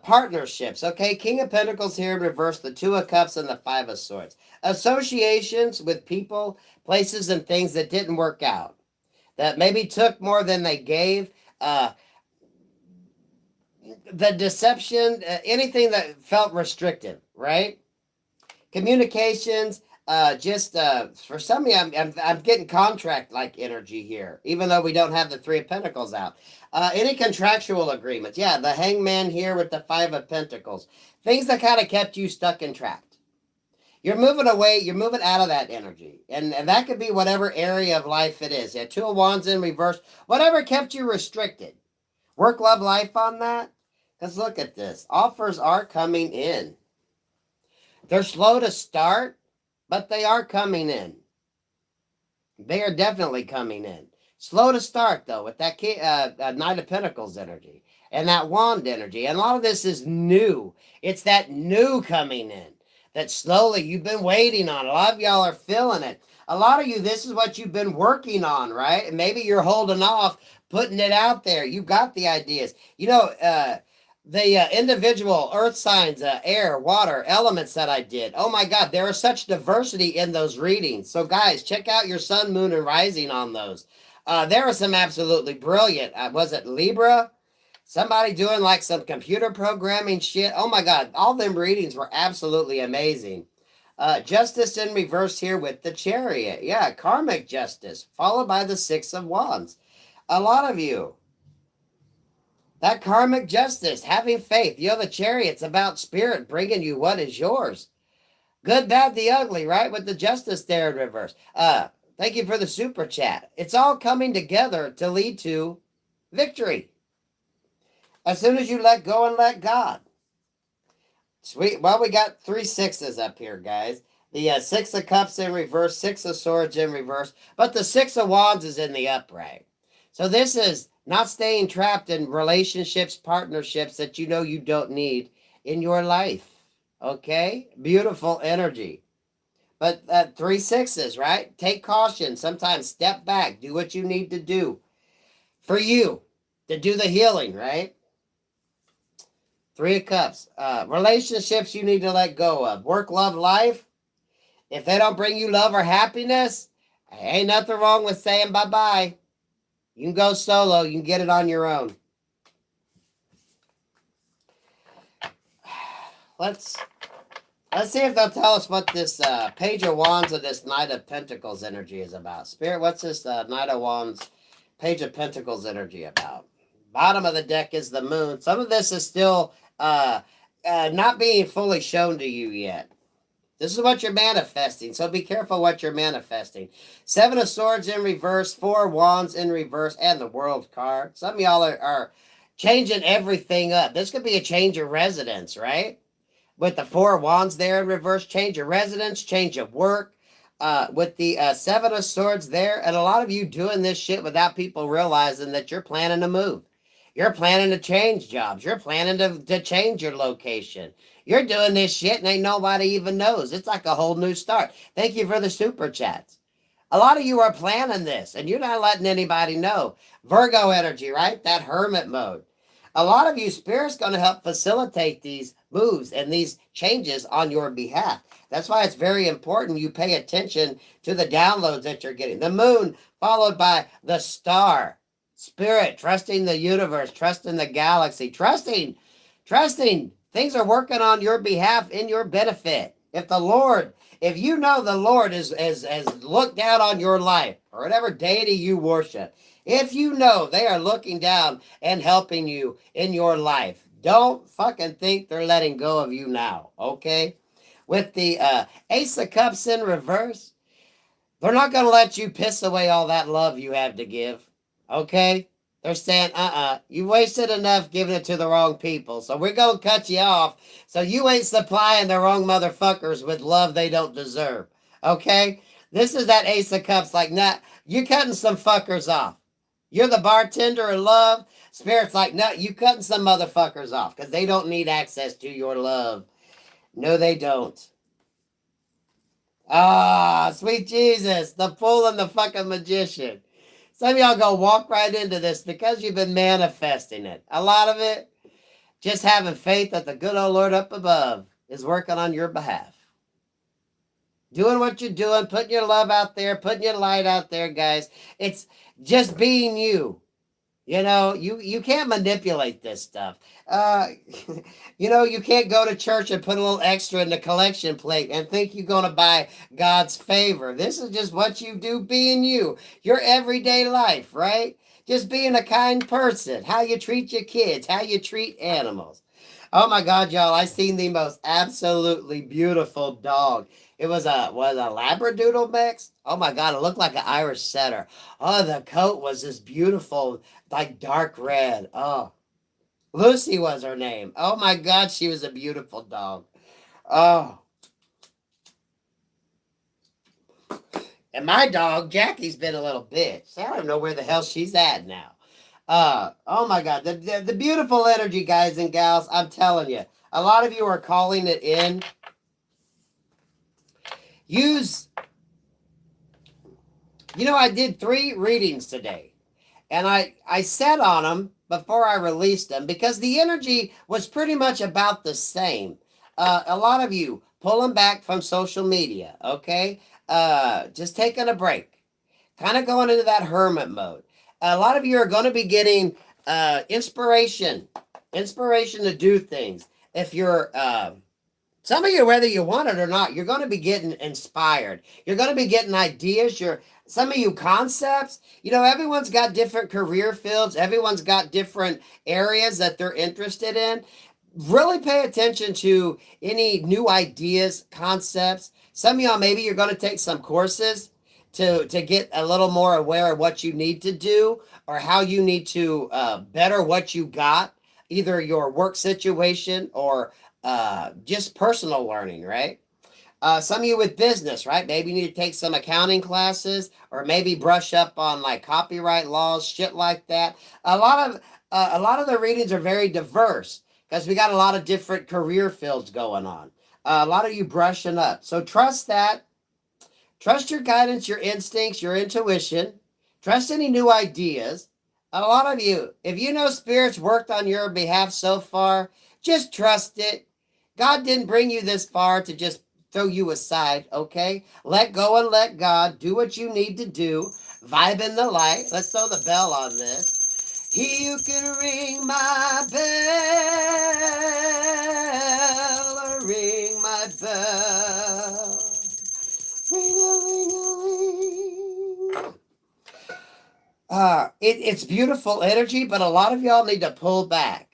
Partnerships, okay? King of Pentacles here in reverse, the Two of Cups and the Five of Swords. Associations with people, places, and things that didn't work out, that maybe took more than they gave. The deception, anything that felt restrictive, right? Communications, for some of you, I'm getting contract-like energy here, even though we don't have the Three of Pentacles out. Any contractual agreements. Yeah, the Hangman here with the Five of Pentacles. Things that kind of kept you stuck and trapped. You're moving away. You're moving out of that energy. And that could be whatever area of life it is. Yeah, Two of Wands in reverse. Whatever kept you restricted. Work, love, life on that. Because look at this. Offers are coming in. They're slow to start, but they are coming in. They are definitely coming in. Slow to start, though, with that Knight of Pentacles energy and that Wand energy. And a lot of this is new. It's that new coming in that slowly you've been waiting on. A lot of y'all are feeling it. A lot of you, this is what you've been working on, right? And maybe you're holding off, putting it out there. You got the ideas. You know, the individual earth signs, air, water, elements that I did. Oh my God, there is such diversity in those readings. So guys, check out your sun, moon, and rising on those. There are some absolutely brilliant. Was it Libra? Somebody doing like some computer programming shit. Oh my God, all them readings were absolutely amazing. Justice in reverse here with the Chariot. Yeah, karmic justice, followed by the Six of Wands. A lot of you, that karmic justice, having faith. You know, the Chariot's about spirit bringing you what is yours. Good, bad, the ugly, right? With the justice there in reverse. Thank you for the super chat. It's all coming together to lead to victory. As soon as you let go and let God. Sweet. Well, we got 3 sixes up here, guys. The Six of Cups in reverse, Six of Swords in reverse, but the Six of Wands is in the upright. So this is not staying trapped in relationships, partnerships that you know you don't need in your life. Okay? Beautiful energy. But 3 sixes, right? Take caution. Sometimes step back. Do what you need to do for you to do the healing, right? 3 of Cups. Relationships you need to let go of. Work, love, life. If they don't bring you love or happiness, ain't nothing wrong with saying bye-bye. You can go solo. You can get it on your own. Let's see if they'll tell us what this Page of Wands and this Knight of Pentacles energy is about. Spirit, what's this Knight of Wands, Page of Pentacles energy about? Bottom of the deck is the moon. Some of this is still not being fully shown to you yet. This is what you're manifesting, so be careful what you're manifesting. 7 of Swords in reverse, 4 Wands in reverse, and the World card. Some of y'all are changing everything up. This could be a change of residence, right? With the 4 Wands there in reverse, change of residence, change of work. With the 7 of Swords there, and a lot of you doing this shit without people realizing that you're planning to move. You're planning to change jobs. You're planning to change your location. You're doing this shit and ain't nobody even knows. It's like a whole new start. Thank you for the super chats. A lot of you are planning this and you're not letting anybody know. Virgo energy, right? That hermit mode. A lot of you, Spirit's going to help facilitate these moves and these changes on your behalf. That's why it's very important you pay attention to the downloads that you're getting. The moon followed by the star. Spirit, trusting the universe, trusting the galaxy, trusting. Things are working on your behalf in your benefit. If you know the Lord has looked down on your life, or whatever deity you worship, if you know they are looking down and helping you in your life, don't fucking think they're letting go of you now, okay? With the Ace of Cups in reverse, they're not going to let you piss away all that love you have to give, okay? They're saying, you wasted enough giving it to the wrong people, so we're going to cut you off so you ain't supplying the wrong motherfuckers with love they don't deserve, okay? This is that Ace of Cups, like, nah, you're cutting some fuckers off. You're the bartender of love. Spirit's like, no, you cutting some motherfuckers off because they don't need access to your love. No, they don't. Ah, sweet Jesus, the fool and the fucking magician. Some of y'all go walk right into this because you've been manifesting it. A lot of it, just having faith that the good old Lord up above is working on your behalf. Doing what you're doing, putting your love out there, putting your light out there, guys. It's just being you. You know, you can't manipulate this stuff. You know, you can't go to church and put a little extra in the collection plate and think you're going to buy God's favor. This is just what you do being you. Your everyday life, right? Just being a kind person. How you treat your kids. How you treat animals. Oh my God, y'all, I seen the most absolutely beautiful dog. It was a Labradoodle mix. Oh my God, it looked like an Irish setter. Oh, the coat was this beautiful, like dark red. Oh, Lucy was her name. Oh my God, she was a beautiful dog. Oh. And my dog, Jackie's been a little bitch. I don't know where the hell she's at now. Oh my God, the beautiful energy, guys and gals. I'm telling you, a lot of you are calling it in. I did 3 readings today, and I sat on them before I released them because the energy was pretty much about the same. A lot of you pulling back from social media, okay? Just taking a break, kind of going into that hermit mode. A lot of you are going to be getting inspiration to do things. If you're some of you, whether you want it or not, you're going to be getting inspired. You're going to be getting ideas. Some of you concepts. You know, everyone's got different career fields. Everyone's got different areas that they're interested in. Really pay attention to any new ideas, concepts. Some of y'all, maybe you're going to take some courses to get a little more aware of what you need to do or how you need to better what you got, either your work situation or just personal learning, right? Some of you with business, right? Maybe you need to take some accounting classes or maybe brush up on like copyright laws, shit like that. A lot of the readings are very diverse because we got a lot of different career fields going on. A lot of you brushing up. So trust that. Trust your guidance, your instincts, your intuition. Trust any new ideas. A lot of you, if you know Spirit's worked on your behalf so far, just trust it. God didn't bring you this far to just throw you aside, okay? Let go and let God. Do what you need to do. Vibe in the light. Let's throw the bell on this. He who can ring my bell, ring my bell. Ring-a-ling-a-ling. It's beautiful energy, but a lot of y'all need to pull back.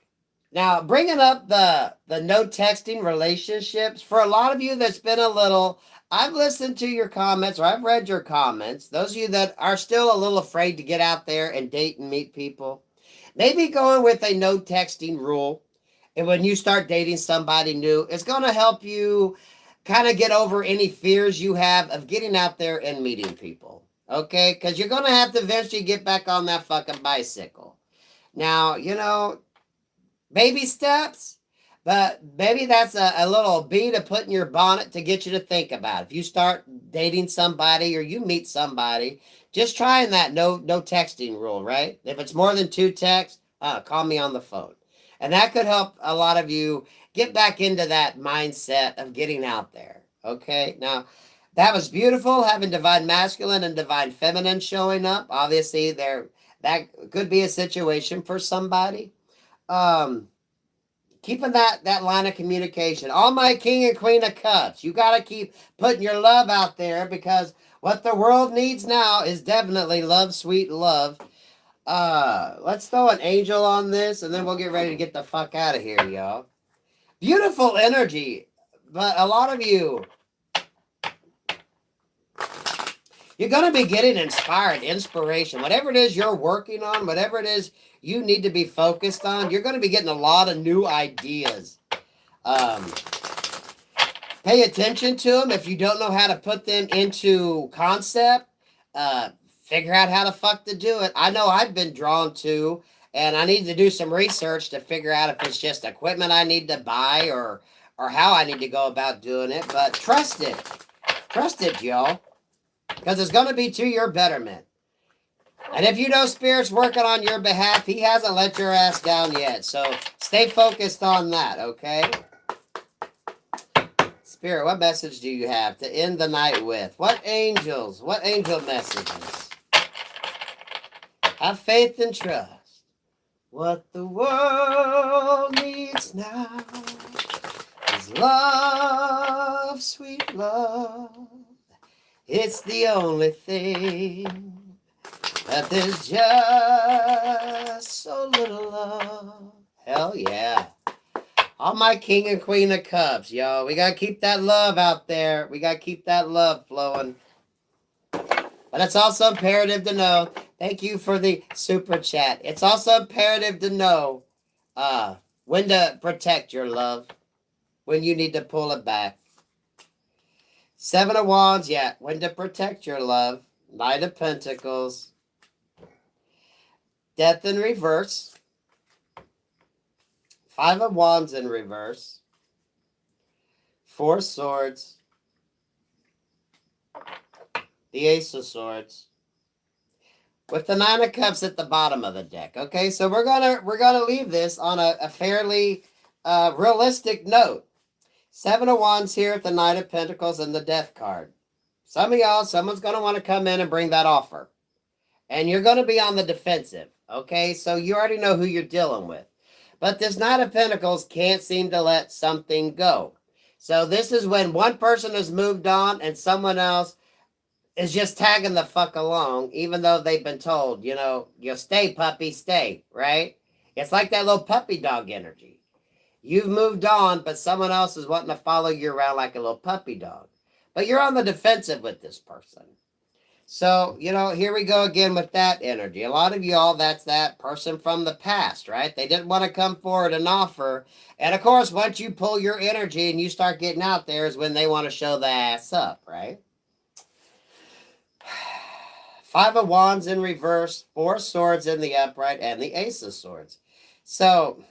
Now, bringing up the no texting relationships, for a lot of you that's been a little, I've listened to your comments or I've read your comments. Those of you that are still a little afraid to get out there and date and meet people, maybe going with a no texting rule. And when you start dating somebody new, it's going to help you kind of get over any fears you have of getting out there and meeting people. Okay? Because you're going to have to eventually get back on that fucking bicycle. Now, baby steps, but maybe that's a little bee to put in your bonnet to get you to think about. If you start dating somebody or you meet somebody, just trying that no texting rule, right? If it's more than 2 texts, call me on the phone. And that could help a lot of you get back into that mindset of getting out there. Okay, now that was beautiful, having divine masculine and divine feminine showing up. Obviously, that could be a situation for somebody. Keeping that line of communication. All my king and queen of cups. You got to keep putting your love out there because what the world needs now is definitely love, sweet love. Let's throw an angel on this and then we'll get ready to get the fuck out of here, y'all. Beautiful energy, but a lot of you, you're going to be getting inspired, inspiration. Whatever it is you're working on, whatever it is you need to be focused on, you're going to be getting a lot of new ideas. Pay attention to them. If you don't know how to put them into concept, figure out how the fuck to do it. I know I've been drawn to, and I need to do some research to figure out if it's just equipment I need to buy or how I need to go about doing it. But trust it. Trust it, y'all. Because it's going to be to your betterment. And if you know Spirit's working on your behalf, he hasn't let your ass down yet. So stay focused on that, okay? Spirit, what message do you have to end the night with? What angel messages? Have faith and trust. What the world needs now is love, sweet love. It's the only thing that there's just so little love. Hell yeah. All my king and queen of cups, yo. We got to keep that love out there. We got to keep that love flowing. But it's also imperative to know, thank you for the super chat. It's also imperative to know when to protect your love, when you need to pull it back. 7 of Wands, yeah, when to protect your love. Knight of Pentacles. Death in reverse. 5 of Wands in reverse. 4 Swords. The Ace of Swords. With the 9 of Cups at the bottom of the deck. Okay, so we're gonna leave this on a fairly realistic note. 7 of Wands here at the Knight of Pentacles and the Death card. Some of y'all, someone's gonna want to come in and bring that offer. And you're gonna be on the defensive. Okay, so you already know who you're dealing with. But this Knight of Pentacles can't seem to let something go. So this is when one person has moved on and someone else is just tagging the fuck along, even though they've been told, you know, you stay, puppy, stay, right? It's like that little puppy dog energy. You've moved on, but someone else is wanting to follow you around like a little puppy dog. But you're on the defensive with this person. So, you know, here we go again with that energy. A lot of y'all, that's that person from the past, right? They didn't want to come forward and offer. And of course, once you pull your energy and you start getting out there is when they want to show the ass up, right? 5 of Wands in reverse, 4 Swords in the upright, and the Ace of Swords. So,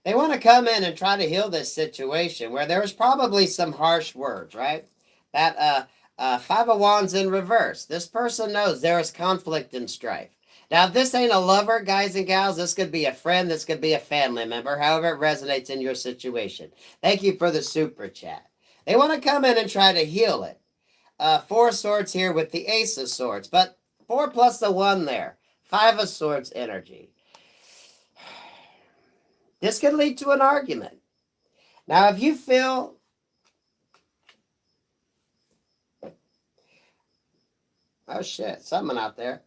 they want to come in and try to heal this situation where there was probably some harsh words, right? That 5 of Wands in reverse. This person knows there is conflict and strife. Now, if this ain't a lover, guys and gals, this could be a friend, this could be a family member, however it resonates in your situation. Thank you for the super chat. They want to come in and try to heal it. 4 Swords here with the Ace of Swords, but 4 plus the 1 there. 5 of Swords energy. This could lead to an argument. Now, if you feel... Oh, shit. Something out there.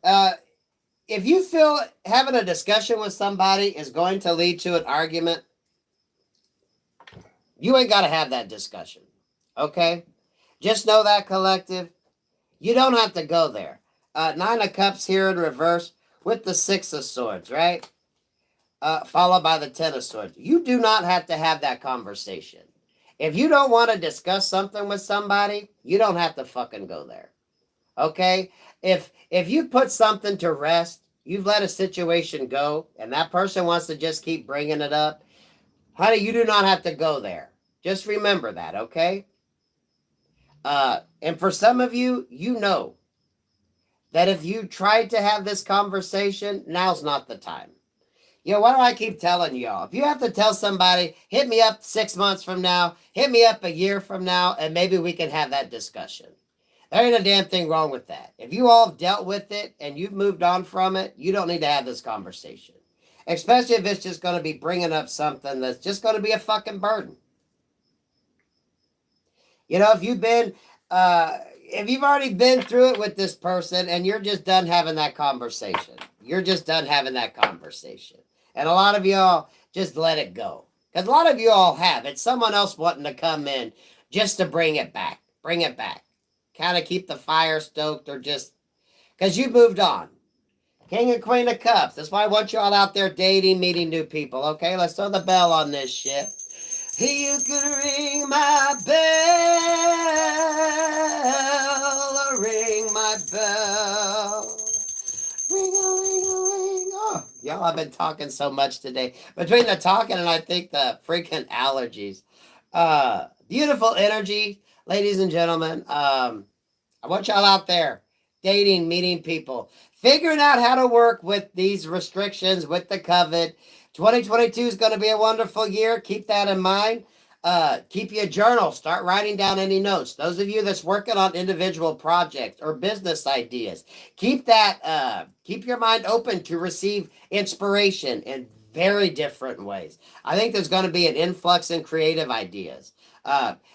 If you feel having a discussion with somebody is going to lead to an argument, you ain't got to have that discussion. Okay? Just know that, collective. You don't have to go there. 9 of Cups here in reverse with the 6 of Swords, right? Followed by the 10 of Swords. You do not have to have that conversation. If you don't want to discuss something with somebody, you don't have to fucking go there. Okay? If you put something to rest, you've let a situation go, and that person wants to just keep bringing it up, honey, you do not have to go there. Just remember that, okay? And for some of you, you know that if you tried to have this conversation, now's not the time. You know, what do I keep telling y'all? If you have to tell somebody, hit me up 6 months from now, hit me up a year from now, and maybe we can have that discussion. There ain't a damn thing wrong with that. If you all have dealt with it and you've moved on from it, you don't need to have this conversation. Especially if it's just going to be bringing up something that's just going to be a fucking burden. You know, if you've already been through it with this person and you're just done having that conversation. You're just done having that conversation. And a lot of y'all just let it go. Because a lot of you all have. It's someone else wanting to come in just to bring it back. Bring it back. Kind of keep the fire stoked or just... Because you moved on. King and Queen of Cups. That's why I want you all out there dating, meeting new people. Okay, let's throw the bell on this shit. You can ring my bell, ring my bell. Ring-a-ling-a-ling. Oh, y'all, I've been talking so much today. Between the talking and I think the freaking allergies. Beautiful energy. ladies and gentlemen, I want y'all out there dating, meeting people, figuring out how to work with these restrictions, with the COVID. 2022 is going to be a wonderful year. Keep that in mind. Keep your journal. Start writing down any notes. Those of you that's working on individual projects or business ideas, keep your mind open to receive inspiration in very different ways. I think there's going to be an influx in creative ideas.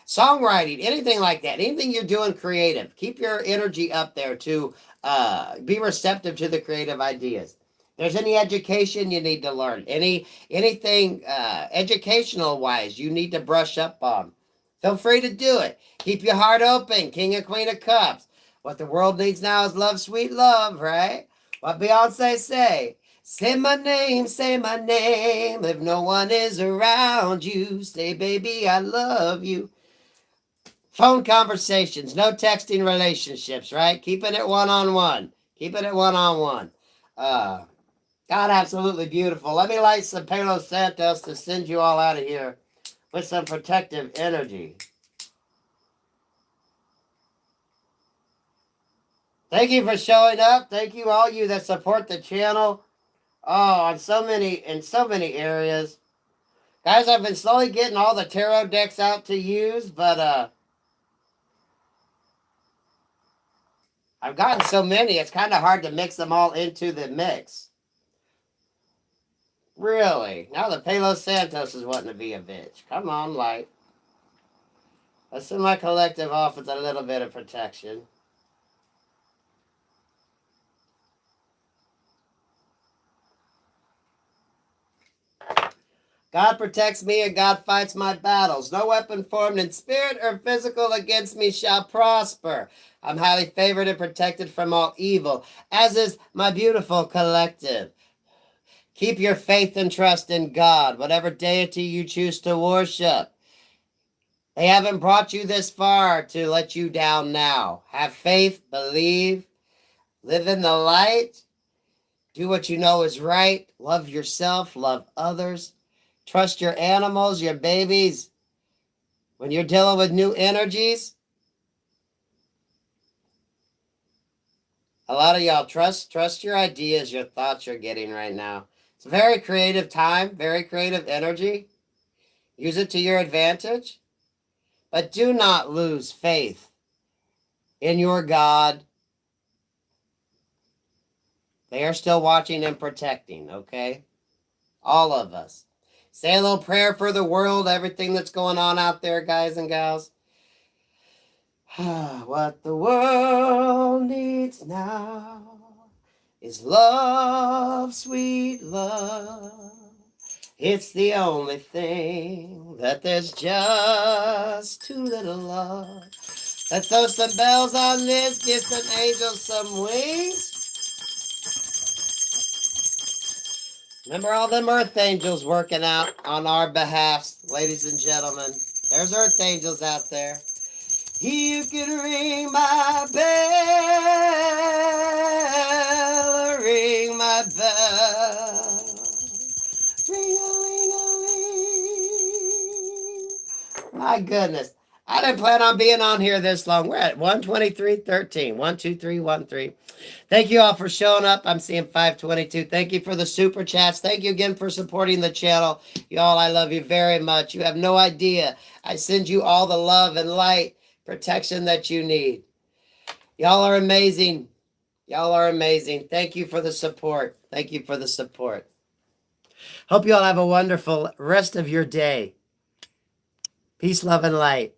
Songwriting, anything like that, anything you're doing creative, keep your energy up there to be receptive to the creative ideas. There's any education you need to learn, anything educational wise you need to brush up on, feel free to do it. Keep your heart open. King and Queen of Cups. What the world needs now is love, sweet love, right? What Beyonce say? Say my name, if no one is around you. Say, baby, I love you. Phone conversations, no texting relationships, right? Keeping it one-on-one. Keeping it one-on-one. God, absolutely beautiful. Let me light some Palo Santos to send you all out of here with some protective energy. Thank you for showing up. Thank you all you that support the channel. Oh, in so many areas. Guys, I've been slowly getting all the tarot decks out to use, but I've gotten so many, it's kind of hard to mix them all into the mix. Really? Now the Palo Santos is wanting to be a bitch. Come on, light. Let's send my collective off with a little bit of protection. God protects me and God fights my battles. No weapon formed in spirit or physical against me shall prosper. I'm highly favored and protected from all evil, as is my beautiful collective. Keep your faith and trust in God, whatever deity you choose to worship. They haven't brought you this far to let you down now. Have faith, believe, live in the light, do what you know is right, love yourself, love others. Trust your animals, your babies. When you're dealing with new energies, a lot of y'all trust your ideas, your thoughts you're getting right now. It's a very creative time, very creative energy. Use it to your advantage. But do not lose faith in your God. They are still watching and protecting, okay? All of us. Say a little prayer for the world, everything that's going on out there, guys and gals. What the world needs now is love, sweet love. It's the only thing that there's just too little of. Let's throw some bells on this, give some angels some wings. Remember all them earth angels working out on our behalf, ladies and gentlemen. There's earth angels out there. You can ring my bell, ring my bell. Ring-a-ling-a-ling. My goodness. I didn't plan on being on here this long. We're at 123.13. 12313. Thank you all for showing up. I'm seeing 522. Thank you for the super chats. Thank you again for supporting the channel. Y'all, I love you very much. You have no idea. I send you all the love and light, protection that you need. Y'all are amazing. Y'all are amazing. Thank you for the support. Thank you for the support. Hope you all have a wonderful rest of your day. Peace, love, and light.